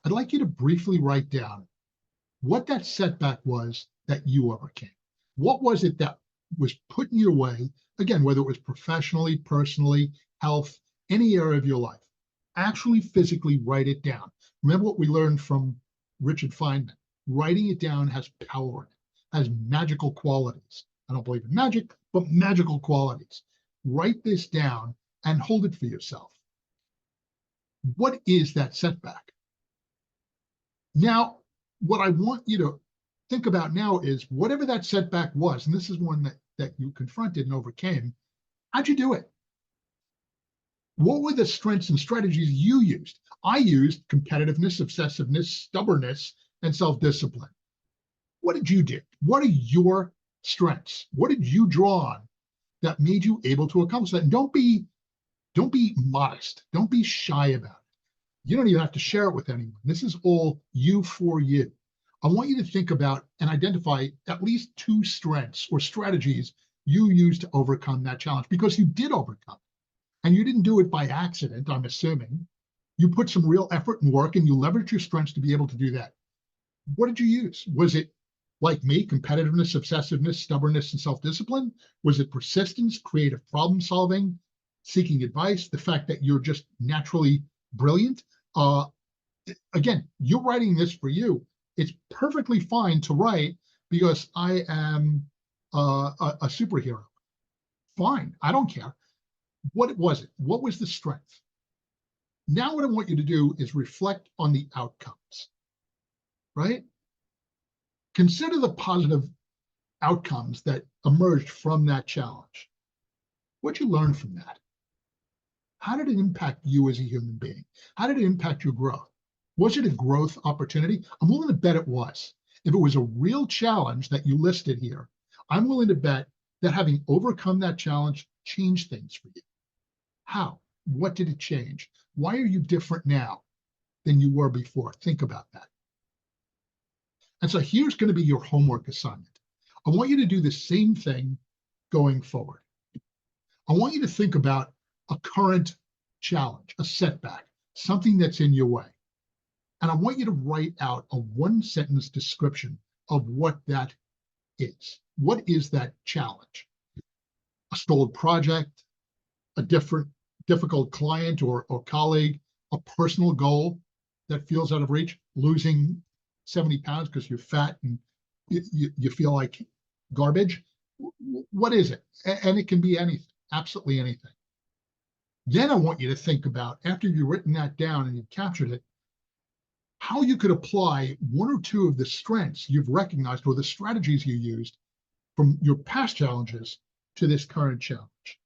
I'd like you to briefly write down what that setback was that you overcame. What was it that was put in your way, again, whether it was professionally, personally, health, any area of your life. Actually physically write it down. Remember what we learned from Richard Feynman. Writing it down has power in it, has magical qualities. I don't believe in magic, but magical qualities. Write this down and hold it for yourself. What is that setback? Now, what I want you to think about now is whatever that setback was, and this is one that you confronted and overcame, how'd you do it? What were the strengths and strategies you used? I used competitiveness, obsessiveness, stubbornness, and self-discipline. What did you do? What are your strengths? What did you draw on that made you able to accomplish that? And don't be modest. Don't be shy about it. You don't even have to share it with anyone. This is all you for you. I want you to think about and identify at least 2 strengths or strategies you used to overcome that challenge, because you did overcome it. And you didn't do it by accident, I'm assuming. You put some real effort and work, and you leveraged your strengths to be able to do that. What did you use? Was it, like me, competitiveness, obsessiveness, stubbornness, and self-discipline? Was it persistence, creative problem solving, seeking advice, the fact that you're just naturally brilliant? Again, you're writing this for you. It's perfectly fine to write because I am a superhero. Fine, I don't care. What was it? What was the strength? Now what I want you to do is reflect on the outcomes, right? Consider the positive outcomes that emerged from that challenge. What'd you learn from that? How did it impact you as a human being? How did it impact your growth? Was it a growth opportunity? I'm willing to bet it was. If it was a real challenge that you listed here, I'm willing to bet that having overcome that challenge changed things for you. How? What did it change? Why are you different now than you were before? Think about that. And so here's going to be your homework assignment. I want you to do the same thing going forward. I want you to think about a current challenge, a setback, something that's in your way. And I want you to write out a 1-sentence description of what that is. What is that challenge? A stalled project, a difficult client or colleague, a personal goal that feels out of reach, losing 70 pounds because you're fat and you feel like garbage. What is it? And it can be anything, absolutely anything. Then I want you to think about, after you've written that down and you've captured it, how you could apply 1 or 2 of the strengths you've recognized or the strategies you used from your past challenges to this current challenge.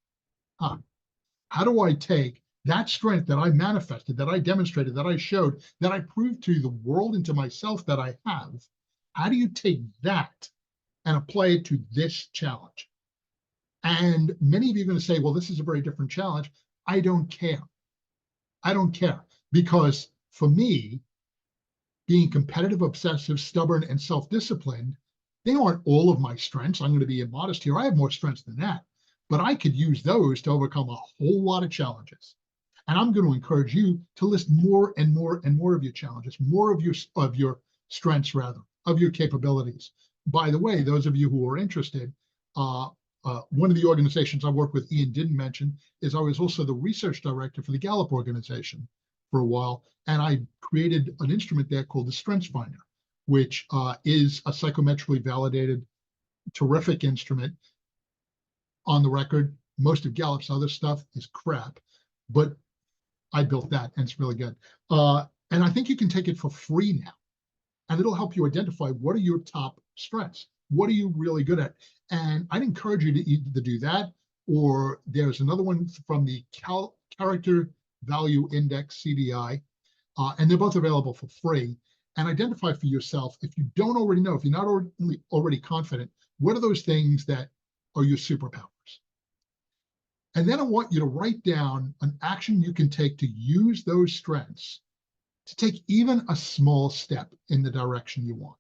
How do I take that strength that I manifested, that I demonstrated, that I showed, that I proved to the world and to myself that I have? How do you take that and apply it to this challenge? And many of you are going to say, well, this is a very different challenge. I don't care. I don't care, because for me, being competitive, obsessive, stubborn, and self-disciplined, they aren't all of my strengths. I'm going to be immodest here. I have more strengths than that, but I could use those to overcome a whole lot of challenges. And I'm going to encourage you to list more and more and more of your challenges, more of your strengths, rather, of your capabilities. By the way, those of you who are interested, one of the organizations I work with, Ian didn't mention, is I was also the research director for the Gallup organization for a while, and I created an instrument there called the Strengths Finder, which is a psychometrically validated, terrific instrument. On the record, most of Gallup's other stuff is crap, but I built that, and it's really good. And I think you can take it for free now, and it'll help you identify what are your top strengths. What are you really good at? And I'd encourage you to either do that, or there's another one from the Character Value Index, CVI, and they're both available for free. And identify for yourself, if you don't already know, if you're not already confident, what are those things that are your superpowers? And then I want you to write down an action you can take to use those strengths to take even a small step in the direction you want.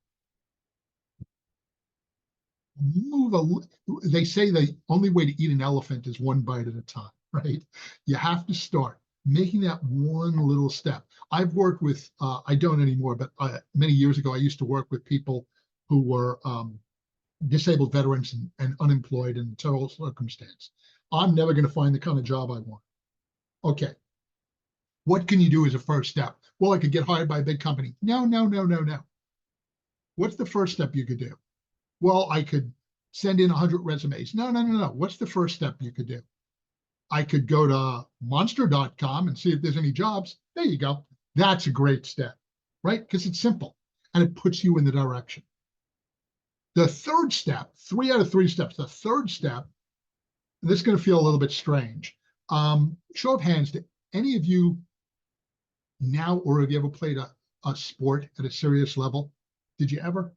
They say the only way to eat an elephant is one bite at a time, right? You have to start making that one little step. I've worked with, I don't anymore, but many years ago, I used to work with people who were disabled veterans and unemployed in terrible circumstance. I'm never going to find the kind of job I want. Okay. What can you do as a first step? Well, I could get hired by a big company. No, no, no, no, no. What's the first step you could do? Well, I could send in 100 resumes. No, no, no, no. What's the first step you could do? I could go to monster.com and see if there's any jobs. There you go. That's a great step, right? Because it's simple and it puts you in the direction. The third step, 3 out of 3 steps, the third step, this is going to feel a little bit strange. Show of hands, did any of you now, or have you ever played a sport at a serious level? Did you ever?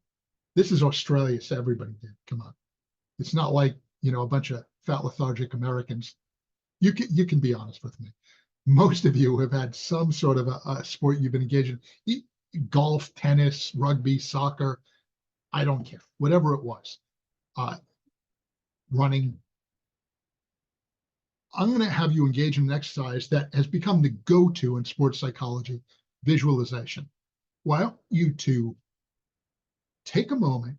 This is Australia, so everybody did. Come on. It's not like, a bunch of fat, lethargic Americans. You can be honest with me. Most of you have had some sort of a sport you've been engaged in. Golf, tennis, rugby, soccer, I don't care. Whatever it was. Running. I'm going to have you engage in an exercise that has become the go-to in sports psychology, visualization. Why don't you two take a moment,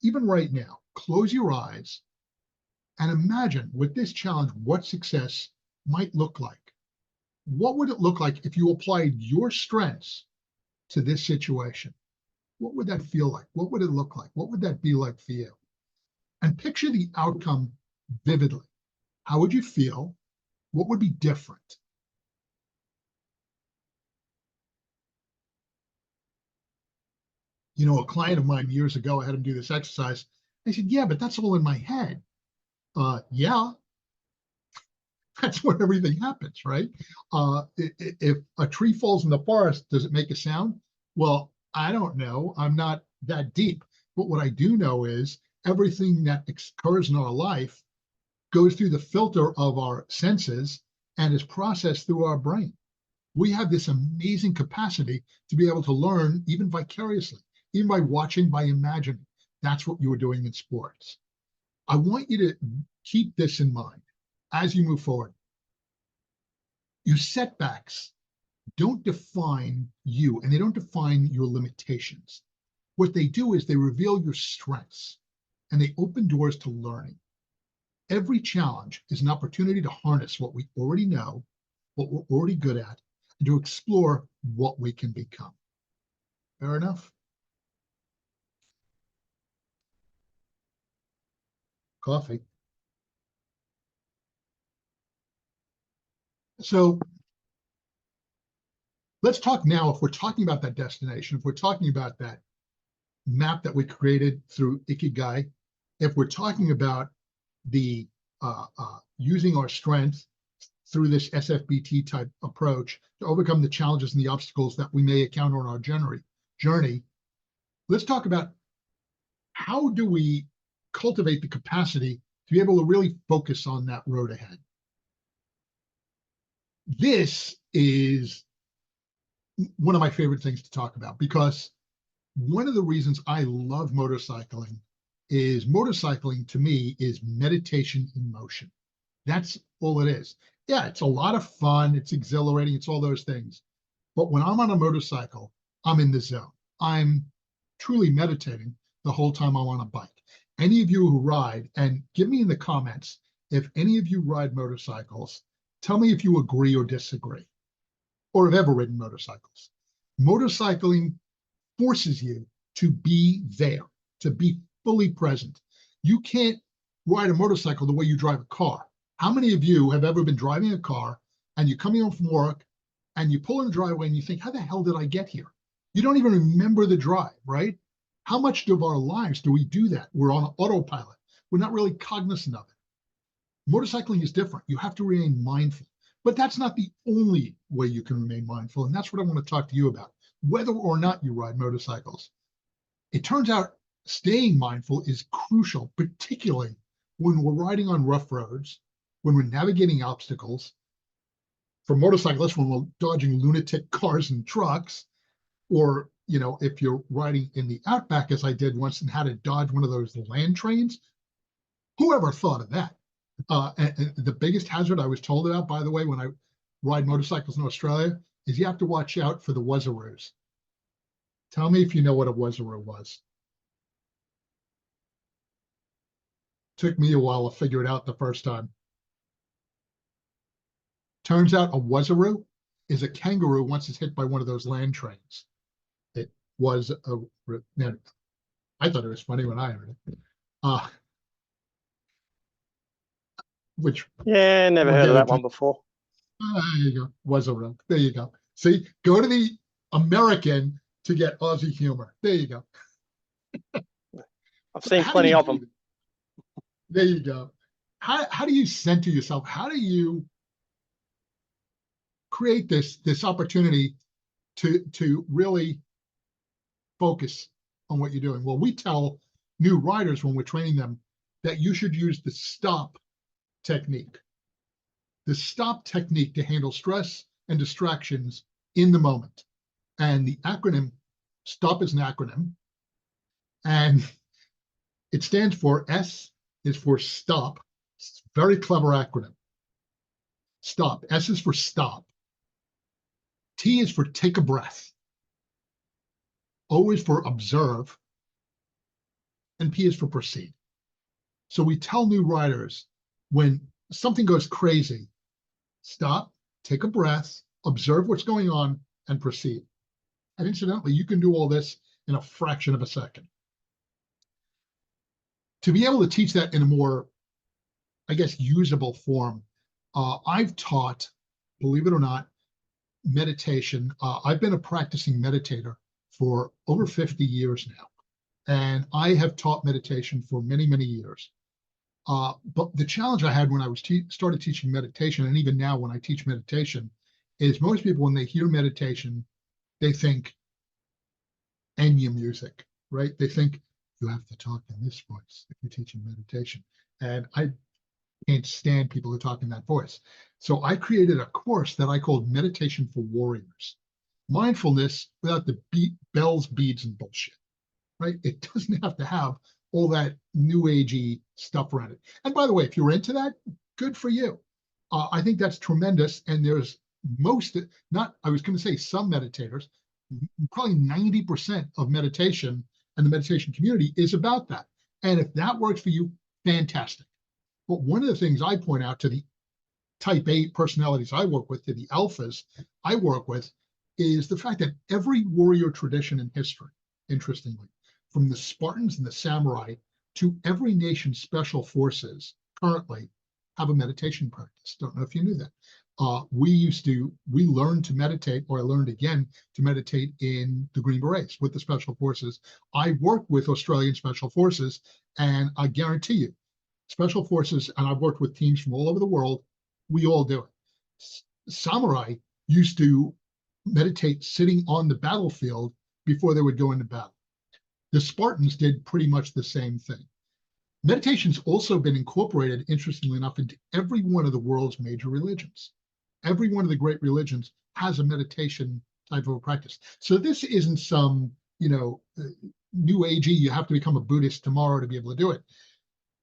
even right now, close your eyes and imagine with this challenge what success might look like. What would it look like if you applied your strengths to this situation? What would that feel like? What would it look like? What would that be like for you? And picture the outcome vividly. How would you feel? What would be different? A client of mine years ago, I had him do this exercise. I said, yeah, but that's all in my head. Yeah, that's where everything happens, right? If a tree falls in the forest, does it make a sound? Well, I don't know. I'm not that deep. But what I do know is everything that occurs in our life goes through the filter of our senses and is processed through our brain. We have this amazing capacity to be able to learn even vicariously, even by watching, by imagining. That's what you were doing in sports. I want you to keep this in mind as you move forward. Your setbacks don't define you, and they don't define your limitations. What they do is they reveal your strengths, and they open doors to learning. Every challenge is an opportunity to harness what we already know, what we're already good at, and to explore what we can become. Fair enough? Coffee. So let's talk now, if we're talking about that destination, if we're talking about that map that we created through Ikigai, if we're talking about the using our strength through this SFBT type approach to overcome the challenges and the obstacles that we may encounter on our journey, let's talk about how do we cultivate the capacity to be able to really focus on that road ahead. This is one of my favorite things to talk about, because one of the reasons I love motorcycling is motorcycling to me is meditation in motion. That's all it is. Yeah, it's a lot of fun. It's exhilarating. It's all those things. But when I'm on a motorcycle, I'm in the zone. I'm truly meditating the whole time I'm on a bike. Any of you who ride, and give me in the comments, if any of you ride motorcycles, tell me if you agree or disagree, or have ever ridden motorcycles. Motorcycling forces you to be there, to be fully present. You can't ride a motorcycle the way you drive a car. How many of you have ever been driving a car and you're coming home from work and you pull in the driveway and you think, how the hell did I get here? You don't even remember the drive, right? How much of our lives do we do that? We're on autopilot. We're not really cognizant of it. Motorcycling is different. You have to remain mindful. But that's not the only way you can remain mindful. And that's what I want to talk to you about, whether or not you ride motorcycles. It turns out staying mindful is crucial, particularly when we're riding on rough roads, when we're navigating obstacles. For motorcyclists, when we're dodging lunatic cars and trucks, or if you're riding in the outback, as I did once, and had to dodge one of those land trains. Whoever thought of that? And the biggest hazard I was told about, by the way, when I ride motorcycles in Australia, is you have to watch out for the wazzaroos. Tell me if you know what a wazzaroo was. Took me a while to figure it out the first time. Turns out a wazzaroo is a kangaroo once it's hit by one of those land trains. It was now, I thought it was funny when I heard it. Which Yeah, never heard of that one before. There you go. Wazzaroo. There you go. See, go to the American to get Aussie humor. There you go. I've seen plenty of them. There you go. How do you center yourself? How do you create this opportunity to really focus on what you're doing? Well, we tell new riders when we're training them that you should use the stop technique. The stop technique to handle stress and distractions in the moment. And the acronym STOP is an acronym, and it stands for S is for stop. It's a very clever acronym. Stop. S is for stop. T is for take a breath. O is for observe. And P is for proceed. So we tell new riders, when something goes crazy, stop, take a breath, observe what's going on, and proceed. And incidentally, you can do all this in a fraction of a second. To be able to teach that in a more, I guess, usable form, I've taught, believe it or not, meditation. I've been a practicing meditator for over 50 years now, and I have taught meditation for many, many years. But the challenge I had when I was started teaching meditation, and even now when I teach meditation, is most people, when they hear meditation, they think Enya music, right? They think you have to talk in this voice if you're teaching meditation. And I can't stand people who talk in that voice. So I created a course that I called Meditation for Warriors. Mindfulness without the bells, beads, and bullshit, right? It doesn't have to have all that new agey stuff around it. And by the way, if you're into that, good for you. I think that's tremendous. And there's I was going to say some meditators, probably 90% of meditation and the meditation community is about that. And if that works for you, fantastic. But one of the things I point out to the type A personalities I work with, to the alphas I work with, is the fact that every warrior tradition in history, interestingly, from the Spartans and the samurai to every nation's special forces currently, have a meditation practice. Don't know if you knew that. We learned to meditate, or I learned again to meditate in the Green Berets with the Special Forces. I work with Australian Special Forces, and I guarantee you, Special Forces, and I've worked with teams from all over the world, we all do it. Samurai used to meditate sitting on the battlefield before they would go into battle. The Spartans did pretty much the same thing. Meditation's also been incorporated, interestingly enough, into every one of the world's major religions. Every one of the great religions has a meditation type of a practice. So this isn't some, new agey, you have to become a Buddhist tomorrow to be able to do it.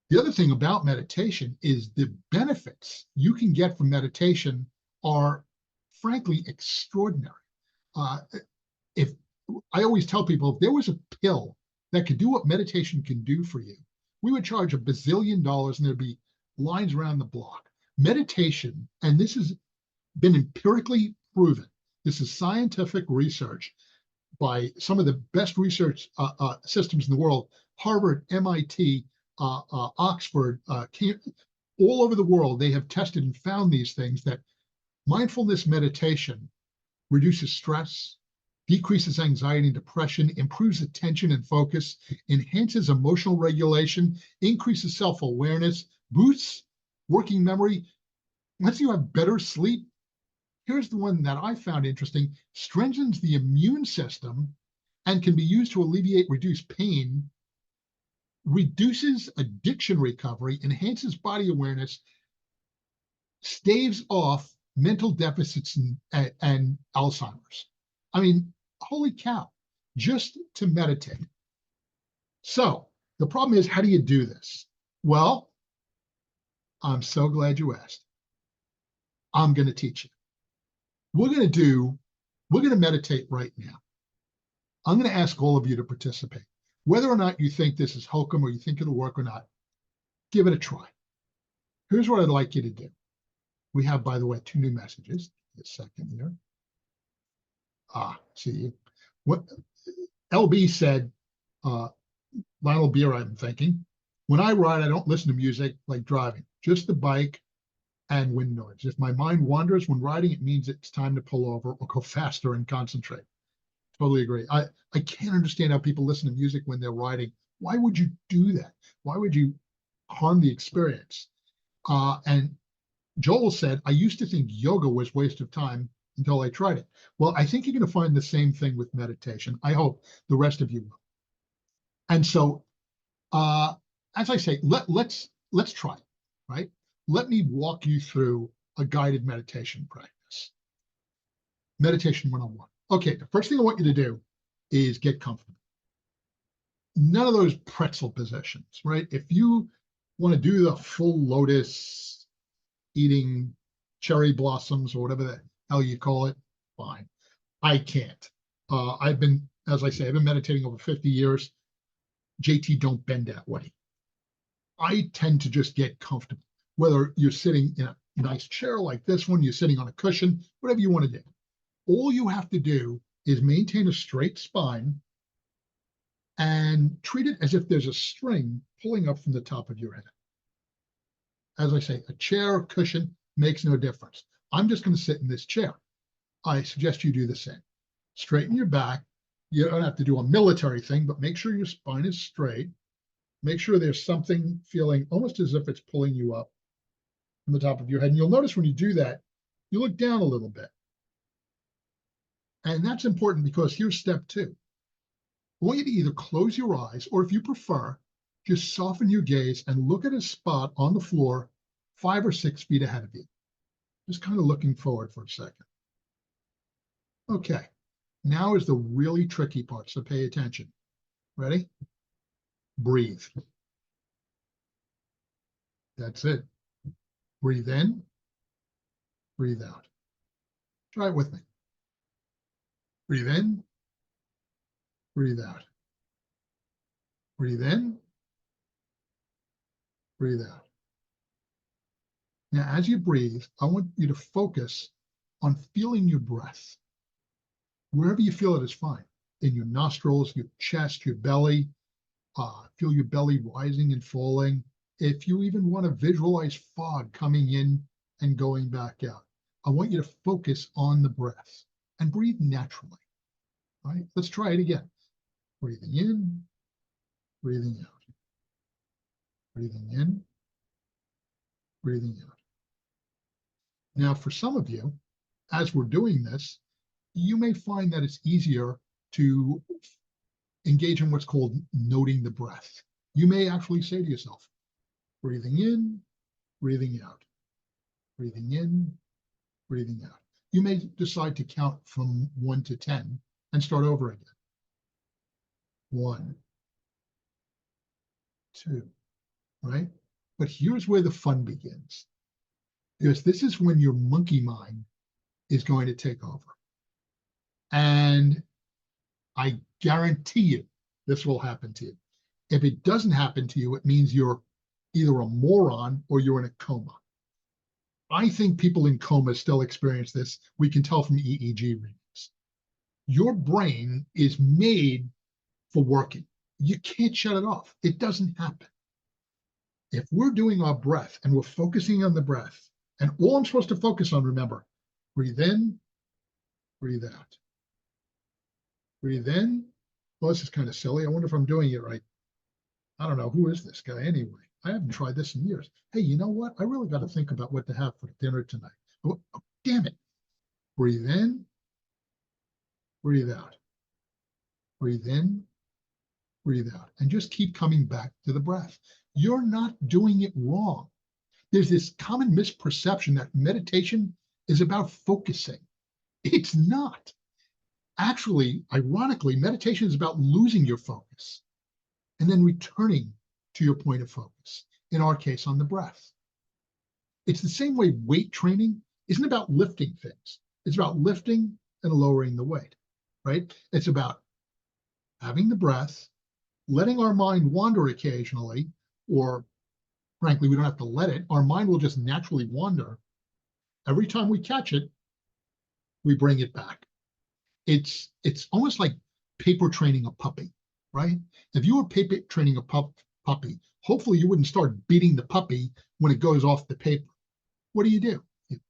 The other thing about meditation is the benefits you can get from meditation are frankly extraordinary. If I always tell people, if there was a pill that could do what meditation can do for you, we would charge $1 bazillion and there'd be lines around the block. Meditation, and this has been empirically proven, this is scientific research by some of the best research systems in the world, Harvard, MIT, Oxford, all over the world, they have tested and found these things, that mindfulness meditation reduces stress, decreases anxiety and depression, improves attention and focus, enhances emotional regulation, increases self-awareness, boosts working memory, lets you have better sleep. Here's the one that I found interesting: strengthens the immune system and can be used to alleviate, reduce pain, reduces addiction recovery, enhances body awareness, staves off mental deficits and Alzheimer's. I mean, holy cow, just to meditate. So the problem is, how do you do this? Well, I'm so glad you asked. I'm going to teach you. We're going to meditate right now. I'm going to ask all of you to participate. Whether or not you think this is hokum or you think it'll work or not, give it a try. Here's what I'd like you to do. We have, by the way, 2 new messages. A second here. See, what LB said, Lionel Beer, I'm thinking, when I ride, I don't listen to music like driving, just the bike and wind noise. If my mind wanders when riding, it means it's time to pull over or go faster and concentrate. Totally agree. I can't understand how people listen to music when they're riding. Why would you do that? Why would you harm the experience? And Joel said, I used to think yoga was a waste of time until I tried it. Well, I think you're going to find the same thing with meditation. I hope the rest of you will. And so, as I say, let's try it, right? Let me walk you through a guided meditation practice. Meditation 101. Okay, the first thing I want you to do is get comfortable. None of those pretzel positions, right? If you want to do the full lotus, eating cherry blossoms or whatever the hell you call it, fine. I can't. I've been, as I say, I've been meditating over 50 years. JT, don't bend that way. I tend to just get comfortable. Whether you're sitting in a nice chair like this one, you're sitting on a cushion, whatever you want to do. All you have to do is maintain a straight spine and treat it as if there's a string pulling up from the top of your head. As I say, a chair or cushion makes no difference. I'm just going to sit in this chair. I suggest you do the same. Straighten your back. You don't have to do a military thing, but make sure your spine is straight. Make sure there's something feeling almost as if it's pulling you up from the top of your head. And you'll notice when you do that, you look down a little bit. And that's important because here's step 2. I want you to either close your eyes, or if you prefer, just soften your gaze and look at a spot on the floor 5 or 6 feet ahead of you. Just kind of looking forward for a second. Okay, now is the really tricky part, so pay attention. Ready? Breathe. That's it. Breathe in, breathe out. Try it with me. Breathe in, breathe out. Breathe in, breathe out. Now, as you breathe, I want you to focus on feeling your breath. Wherever you feel it is fine. In your nostrils, your chest, your belly. Feel your belly rising and falling. If you even want to visualize fog coming in and going back out, I want you to focus on the breath and breathe naturally. All right, let's try it again. Breathing in, breathing out. Breathing in, breathing out. Now, for some of you, as we're doing this, you may find that it's easier to engage in what's called noting the breath. you may actually say to yourself, breathing in, breathing out, breathing in, breathing out. You may decide to count from 1 to 10 and start over again. 1, 2, right? But here's where the fun begins. Because this is when your monkey mind is going to take over. And I guarantee you this will happen to you. If it doesn't happen to you, it means you're either a moron or you're in a coma. I think people in coma still experience this. We can tell from EEG readings. Your brain is made for working. You can't shut it off. It doesn't happen. If we're doing our breath and we're focusing on the breath, and all I'm supposed to focus on, remember, breathe in, breathe out. Breathe in. Well, this is kind of silly. I wonder if I'm doing it right. I don't know. Who is this guy anyway? I haven't tried this in years. Hey, you know what? I really got to think about what to have for dinner tonight. Oh, damn it. Breathe in, breathe out. Breathe in, breathe out. And just keep coming back to the breath. You're not doing it wrong. There's this common misperception that meditation is about focusing. It's not. Actually, ironically, meditation is about losing your focus and then returning to your point of focus, in our case, on the breath. It's the same way weight training isn't about lifting things. It's about lifting and lowering the weight, right? It's about having the breath, letting our mind wander occasionally, or frankly, we don't have to let it. Our mind will just naturally wander. Every time we catch it, we bring it back. It's almost like paper training a puppy, right? If you were paper training a puppy, hopefully you wouldn't start beating the puppy when it goes off the paper. What do? You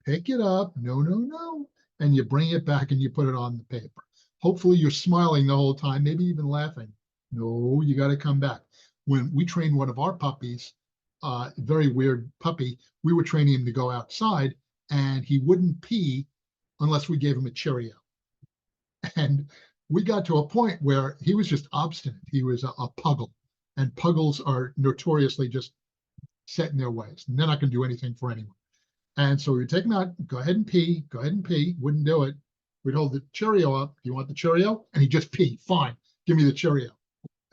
pick it up, no, and you bring it back and you put it on the paper. Hopefully you're smiling the whole time, maybe even laughing. No, you got to come back. When we trained one of our puppies, very weird puppy, we were training him to go outside and he wouldn't pee unless we gave him a Cheerio. And we got to a point where he was just obstinate. He was a puggle, and puggles are notoriously just set in their ways. And they're not going to do anything for anyone. And so we would take him out, go ahead and pee, wouldn't do it. We'd hold the Cheerio up. Do you want the Cheerio? And he'd just pee. Fine, give me the Cheerio.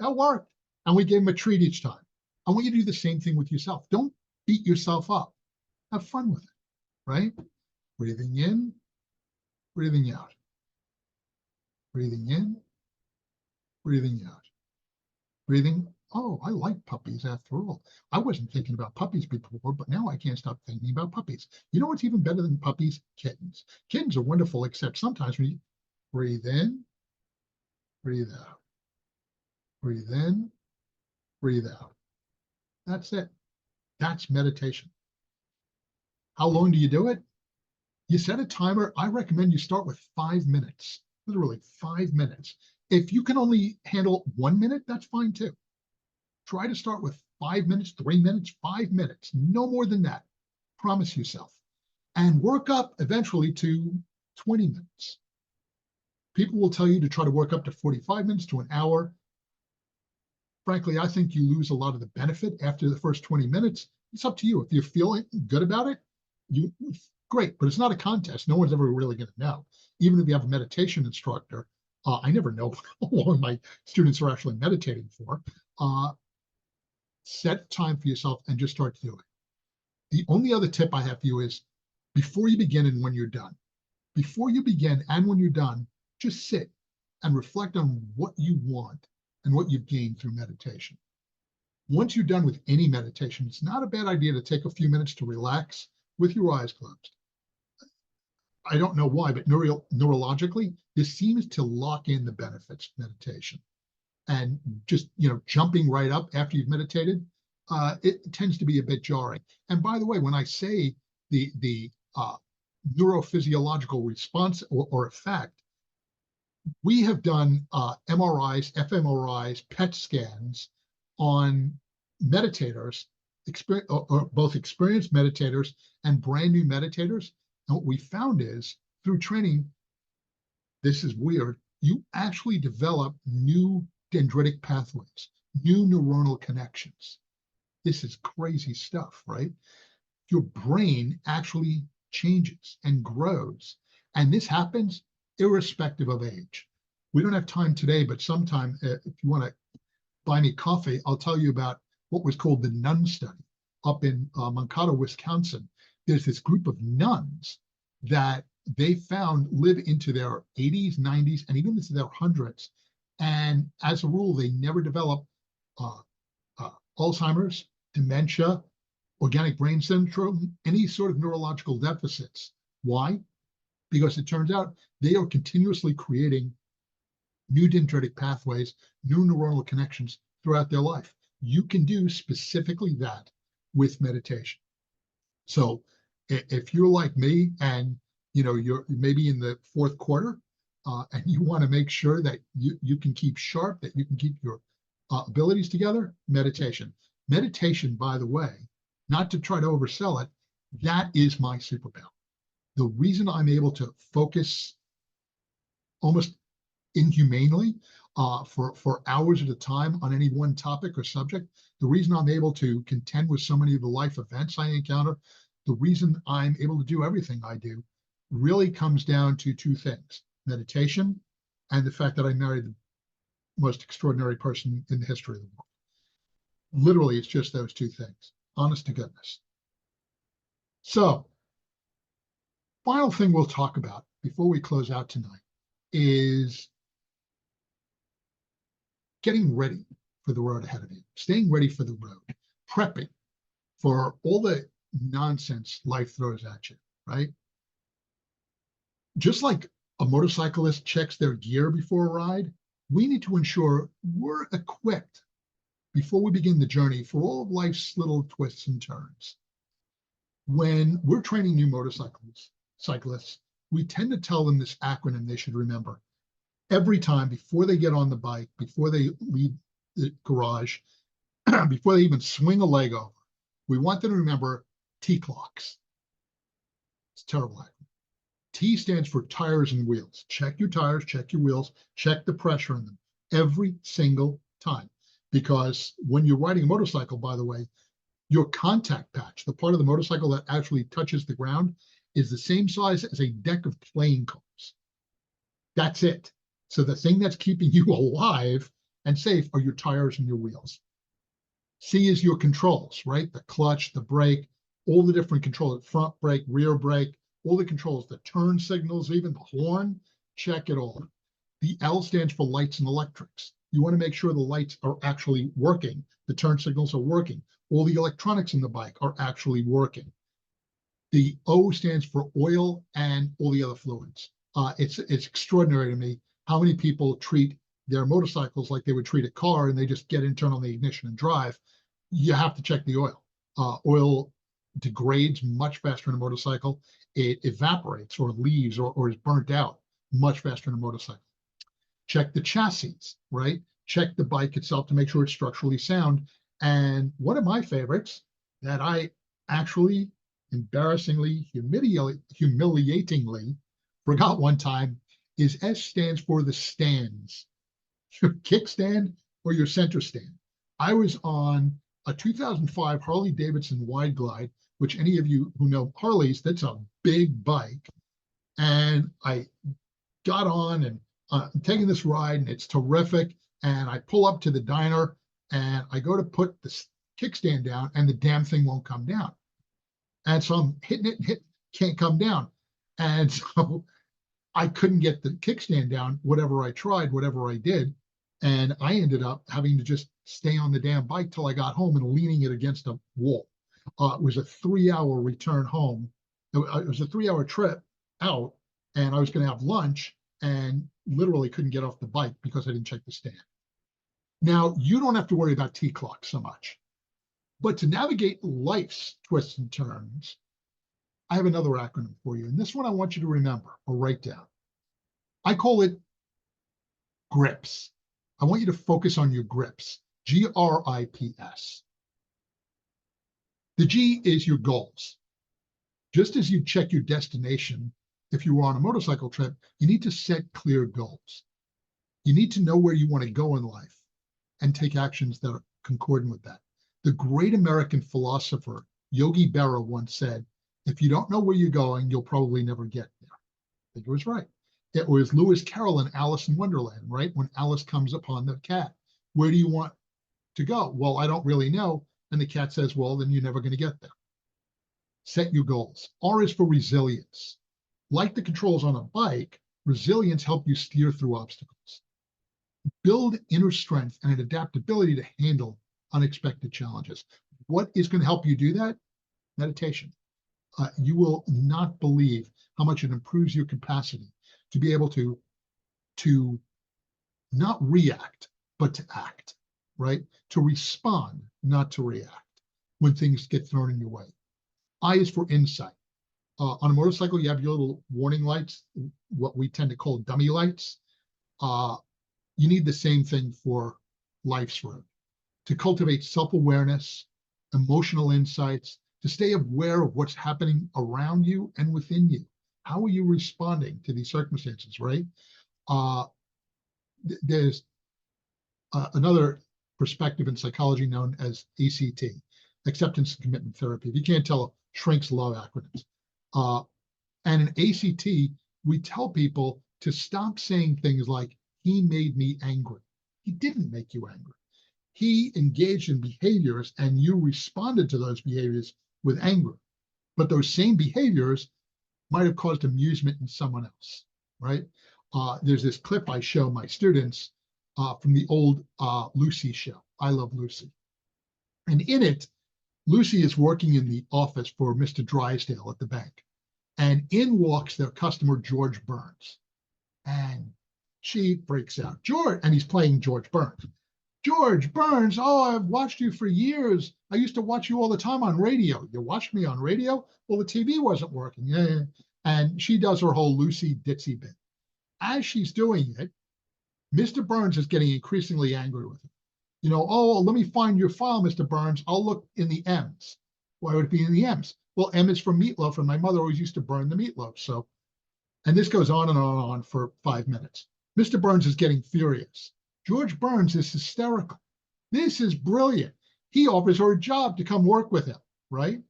That worked. And we gave him a treat each time. I want you to do the same thing with yourself. Don't beat yourself up. Have fun with it, right? Breathing in, breathing out. Breathing in, breathing out. Breathing, oh, I like puppies after all. I wasn't thinking about puppies before, but now I can't stop thinking about puppies. You know what's even better than puppies? Kittens. Kittens are wonderful, except sometimes when you breathe in, breathe out. Breathe in, breathe out. That's it. That's meditation. How long do you do it? You set a timer. I recommend you start with 5 minutes. Literally 5 minutes. If you can only handle 1 minute, that's fine too. Try to start with 5 minutes, 3 minutes, 5 minutes, no more than that. Promise yourself. And work up eventually to 20 minutes. People will tell you to try to work up to 45 minutes to an hour. Frankly, I think you lose a lot of the benefit after the first 20 minutes. It's up to you. If you're feeling good about it, great, but it's not a contest. No one's ever really going to know. Even if you have a meditation instructor, I never know how long my students are actually meditating for. Set time for yourself and just start to do it. The only other tip I have for you is before you begin and when you're done. Before you begin and when you're done, just sit and reflect on what you want and what you've gained through meditation. Once you're done with any meditation, it's not a bad idea to take a few minutes to relax with your eyes closed. I don't know why, but neurologically, this seems to lock in the benefits of meditation. And just, jumping right up after you've meditated, it tends to be a bit jarring. And by the way, when I say the neurophysiological response or effect, we have done MRIs, fMRIs, PET scans on meditators, or both experienced meditators and brand new meditators. And what we found is through training, this is weird, you actually develop new dendritic pathways, new neuronal connections. This is crazy stuff, right? Your brain actually changes and grows. And this happens irrespective of age. We don't have time today, but sometime if you want to buy me coffee, I'll tell you about what was called the nun study up in Mankato, Wisconsin. There's this group of nuns that they found live into their 80s, 90s, and even into their hundreds. And as a rule, they never develop Alzheimer's, dementia, organic brain syndrome, any sort of neurological deficits. Why? Because it turns out they are continuously creating new dendritic pathways, new neuronal connections throughout their life. You can do specifically that with meditation. So if you're like me and you're maybe in the fourth quarter and you want to make sure that you can keep sharp, that you can keep your abilities together, meditation. Meditation, by the way, not to try to oversell it, that is my superpower. The reason I'm able to focus almost inhumanely for hours at a time on any one topic or subject, the reason I'm able to contend with so many of the life events I encounter, the reason I'm able to do everything I do really comes down to two things: meditation and the fact that I married the most extraordinary person in the history of the world. Literally, it's just those two things, honest to goodness. So, final thing we'll talk about before we close out tonight is getting ready for the road ahead of you, staying ready for the road, prepping for all the nonsense life throws at you, right? Just like a motorcyclist checks their gear before a ride, we need to ensure we're equipped before we begin the journey for all of life's little twists and turns. When we're training new cyclists, we tend to tell them this acronym they should remember every time before they get on the bike, before they leave the garage, before they even swing a leg over. We want them to remember T-clocks. It's a terrible acronym. T stands for tires and wheels. Check your tires, check your wheels, check the pressure in them every single time. Because when you're riding a motorcycle, by the way, your contact patch, the part of the motorcycle that actually touches the ground, is the same size as a deck of playing cards. That's it. So the thing that's keeping you alive and safe are your tires and your wheels. C is your controls, right? The clutch, the brake, all the different controls, front brake, rear brake, all the controls, the turn signals, even the horn, check it all. The L stands for lights and electrics. You want to make sure the lights are actually working. The turn signals are working. All the electronics in the bike are actually working. The O stands for oil and all the other fluids. It's extraordinary to me how many people treat their motorcycles like they would treat a car and they just get in, turn on the ignition and drive. You have to check the oil. Oil degrades much faster in a motorcycle. It evaporates or leaves or is burnt out much faster in a motorcycle. Check the chassis, right? Check the bike itself to make sure it's structurally sound. And one of my favorites that I actually embarrassingly, humiliatingly forgot one time is S stands for the stands, your kickstand or your center stand. I was on a 2005 Harley Davidson Wide Glide, which any of you who know Harleys, that's a big bike. And I got on and I'm taking this ride and it's terrific. And I pull up to the diner and I go to put the kickstand down and the damn thing won't come down. And so I'm hitting it, can't come down. And so I couldn't get the kickstand down, whatever I tried, whatever I did. And I ended up having to just stay on the damn bike till I got home and leaning it against a wall. It was a 3-hour return home. It was a 3-hour trip out, and I was going to have lunch and literally couldn't get off the bike because I didn't check the stand. Now, you don't have to worry about T-clocks so much. But to navigate life's twists and turns, I have another acronym for you. And this one I want you to remember or write down. I call it GRIPS. I want you to focus on your grips, GRIPS. The G is your goals. Just as you check your destination, if you were on a motorcycle trip, you need to set clear goals. You need to know where you want to go in life. and take actions that are concordant with that. The great American philosopher Yogi Berra once said, if you don't know where you're going, you'll probably never get there. I think it was right. It was Lewis Carroll in Alice in Wonderland, right? When Alice comes upon the cat, where do you want to go? Well, I don't really know. And the cat says, well, then you're never going to get there. Set your goals. R is for resilience. Like the controls on a bike, resilience help you steer through obstacles. Build inner strength and an adaptability to handle unexpected challenges. What is going to help you do that? Meditation. You will not believe how much it improves your capacity to be able to not react, but to act, right? To respond, not to react when things get thrown in your way. I is for insight. On a motorcycle, you have your little warning lights, what we tend to call dummy lights. You need the same thing for life's road. To cultivate self-awareness, emotional insights, to stay aware of what's happening around you and within you. How are you responding to these circumstances, right? There's another perspective in psychology known as ACT, acceptance and commitment therapy. If you can't tell, shrinks love acronyms. And in ACT, we tell people to stop saying things like, he made me angry. He didn't make you angry. He engaged in behaviors and you responded to those behaviors with anger. But those same behaviors might have caused amusement in someone else, right? There's this clip I show my students from the old Lucy show, I Love Lucy. And in it, Lucy is working in the office for Mr. Drysdale at the bank. And in walks their customer, George Burns. And she breaks out, George, and he's playing George Burns. George Burns, oh, I've watched you for years. I used to watch you all the time on radio. You watched me on radio? Well, the TV wasn't working. Yeah. And she does her whole Lucy Ditsy bit. As she's doing it, Mr. Burns is getting increasingly angry with her. You know, oh, let me find your file, Mr. Burns. I'll look in the M's. Why would it be in the M's? Well, M is for meatloaf, and my mother always used to burn the meatloaf. So, and this goes on and on and on for 5 minutes. Mr. Burns is getting furious. George Burns is hysterical. This is brilliant. He offers her a job to come work with him, right?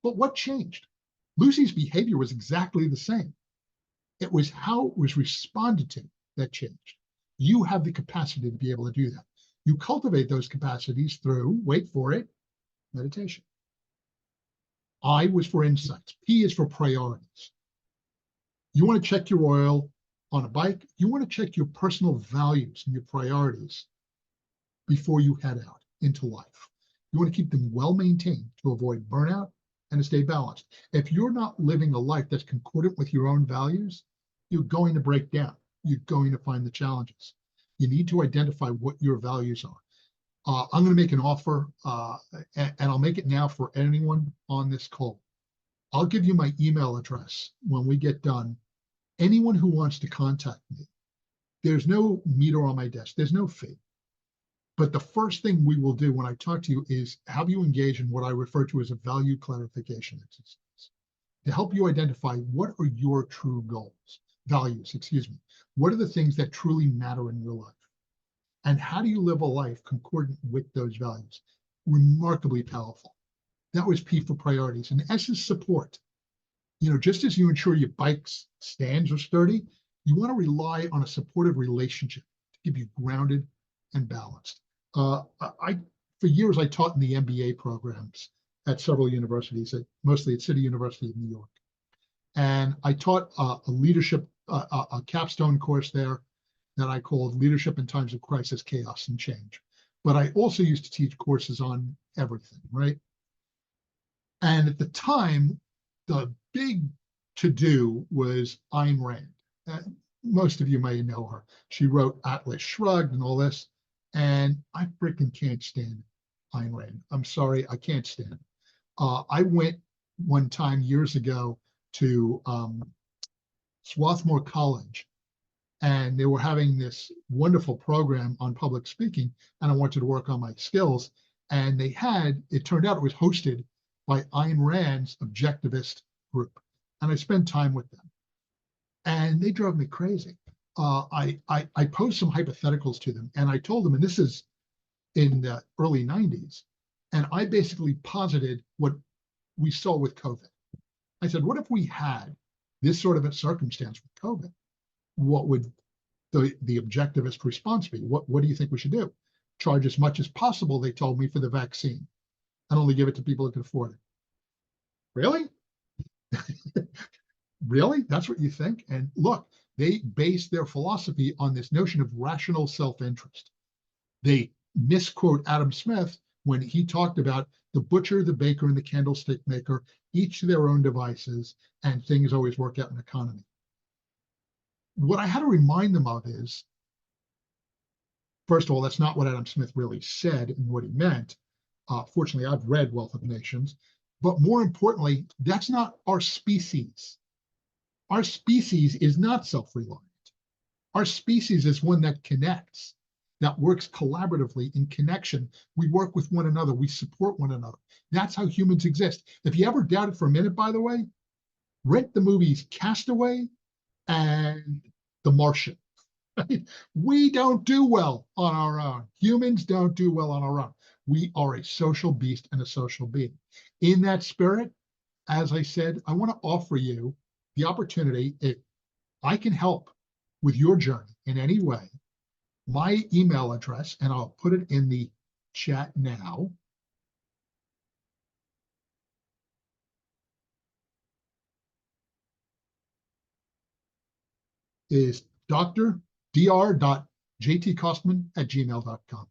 But what changed? Lucy's behavior was exactly the same. It was how it was responded to that changed. You have the capacity to be able to do that. You cultivate those capacities through, wait for it, meditation. I was for insights. P is for priorities. You want to check your oil on a bike. You want to check your personal values and your priorities before you head out into life. You want to keep them well maintained to avoid burnout and to stay balanced. If you're not living a life that's concordant with your own values, you're going to break down. You're going to find the challenges. You need to identify what your values are. I'm going to make an offer, and I'll make it now for anyone on this call. I'll give you my email address when we get done. Anyone who wants to contact me, there's no meter on my desk. There's no fee. But the first thing we will do when I talk to you is have you engage in what I refer to as a value clarification exercise to help you identify what are your true goals, values, excuse me. What are the things that truly matter in your life? And how do you live a life concordant with those values? Remarkably powerful. That was P for priorities. And S is support. You know, just as you ensure your bike's stands are sturdy, you want to rely on a supportive relationship to keep you grounded and balanced. For years, I taught in the MBA programs at several universities, mostly at City University of New York. And I taught a leadership, a capstone course there that I called Leadership in Times of Crisis, Chaos, and Change. But I also used to teach courses on everything, right? And at the time, the big to-do was Ayn Rand. Most of you may know her. She wrote Atlas Shrugged and all this. And I freaking can't stand Ayn Rand. I'm sorry, I can't stand it. I went one time years ago to Swarthmore College, and they were having this wonderful program on public speaking, and I wanted to work on my skills. And they had, it turned out it was hosted by Ayn Rand's objectivist group. And I spent time with them. And they drove me crazy. I posed some hypotheticals to them, and I told them, and this is in the early 90s, and I basically posited what we saw with COVID. I said, what if we had this sort of a circumstance with COVID? What would the objectivist response be? What do you think we should do? Charge as much as possible, they told me, for the vaccine, and only give it to people who can afford it. Really? Really? That's what you think? And look, they base their philosophy on this notion of rational self-interest. They misquote Adam Smith when he talked about the butcher, the baker, and the candlestick maker, each to their own devices, and things always work out in economy. What I had to remind them of is, first of all, that's not what Adam Smith really said and what he meant. Fortunately, I've read Wealth of Nations, but more importantly, that's not our species. Our species is not self-reliant. Our species is one that connects, that works collaboratively in connection. We work with one another. We support one another. That's how humans exist. If you ever doubt it for a minute, by the way, rent the movies Castaway and The Martian. We don't do well on our own. Humans don't do well on our own. We are a social beast and a social being. In that spirit, as I said, I want to offer you the opportunity, if I can help with your journey in any way, my email address, and I'll put it in the chat now, is dr.jtkostman@gmail.com.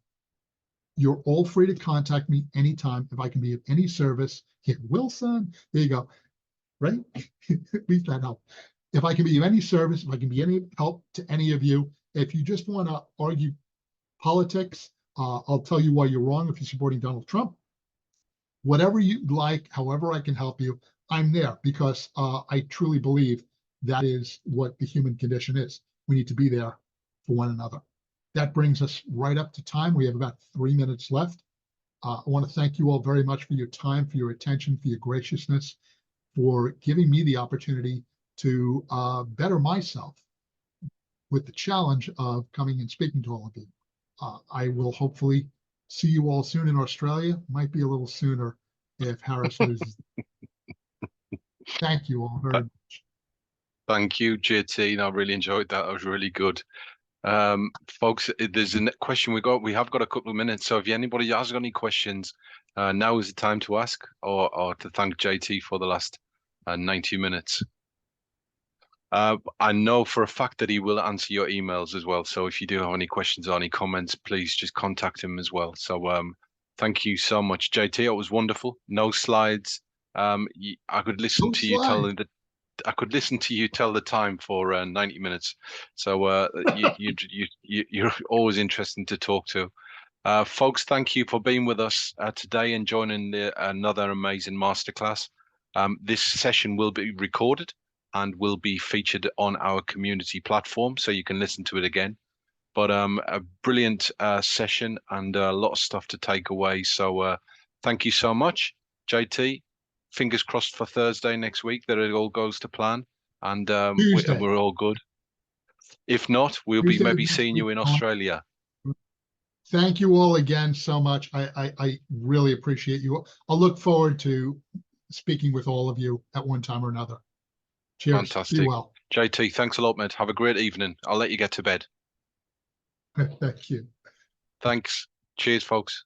You're all free to contact me anytime if I can be of any service. Hit Wilson, there you go, right? At least that helped. If I can be of any service, if I can be any help to any of you, if you just want to argue politics, I'll tell you why you're wrong if you're supporting Donald Trump. Whatever you like, however I can help you, I'm there, because I truly believe that is what the human condition is. We need to be there for one another. That brings us right up to time. We have about 3 minutes left. I want to thank you all very much for your time, for your attention, for your graciousness, for giving me the opportunity to better myself with the challenge of coming and speaking to all of you. I will hopefully see you all soon in Australia. Might be a little sooner if Harris loses. Thank you all very much. Thank you, JT. I really enjoyed that. That was really good. Folks, there's a question we have got a couple of minutes. So if anybody has got any questions, now is the time to ask, or to thank JT for the last 90 minutes. I know for a fact that he will answer your emails as well. So if you do have any questions or any comments, please just contact him as well. So thank you so much, JT. It was wonderful. No slides. I could listen to you tell the I could listen to you tell the time for 90 minutes. So you're always interesting to talk to. Folks, thank you for being with us today and joining another amazing masterclass. This session will be recorded and will be featured on our community platform, so you can listen to it again. But a brilliant session and a lot of stuff to take away. So thank you so much, JT. Fingers crossed for Thursday next week that it all goes to plan, and we're all good. If not, we'll be maybe seeing you in Australia. Thank you all again so much. I really appreciate you. I'll look forward to speaking with all of you at one time or another. Cheers. Fantastic. Be well. JT, thanks a lot, mate. Have a great evening. I'll let you get to bed. Thank you. Thanks. Cheers, folks.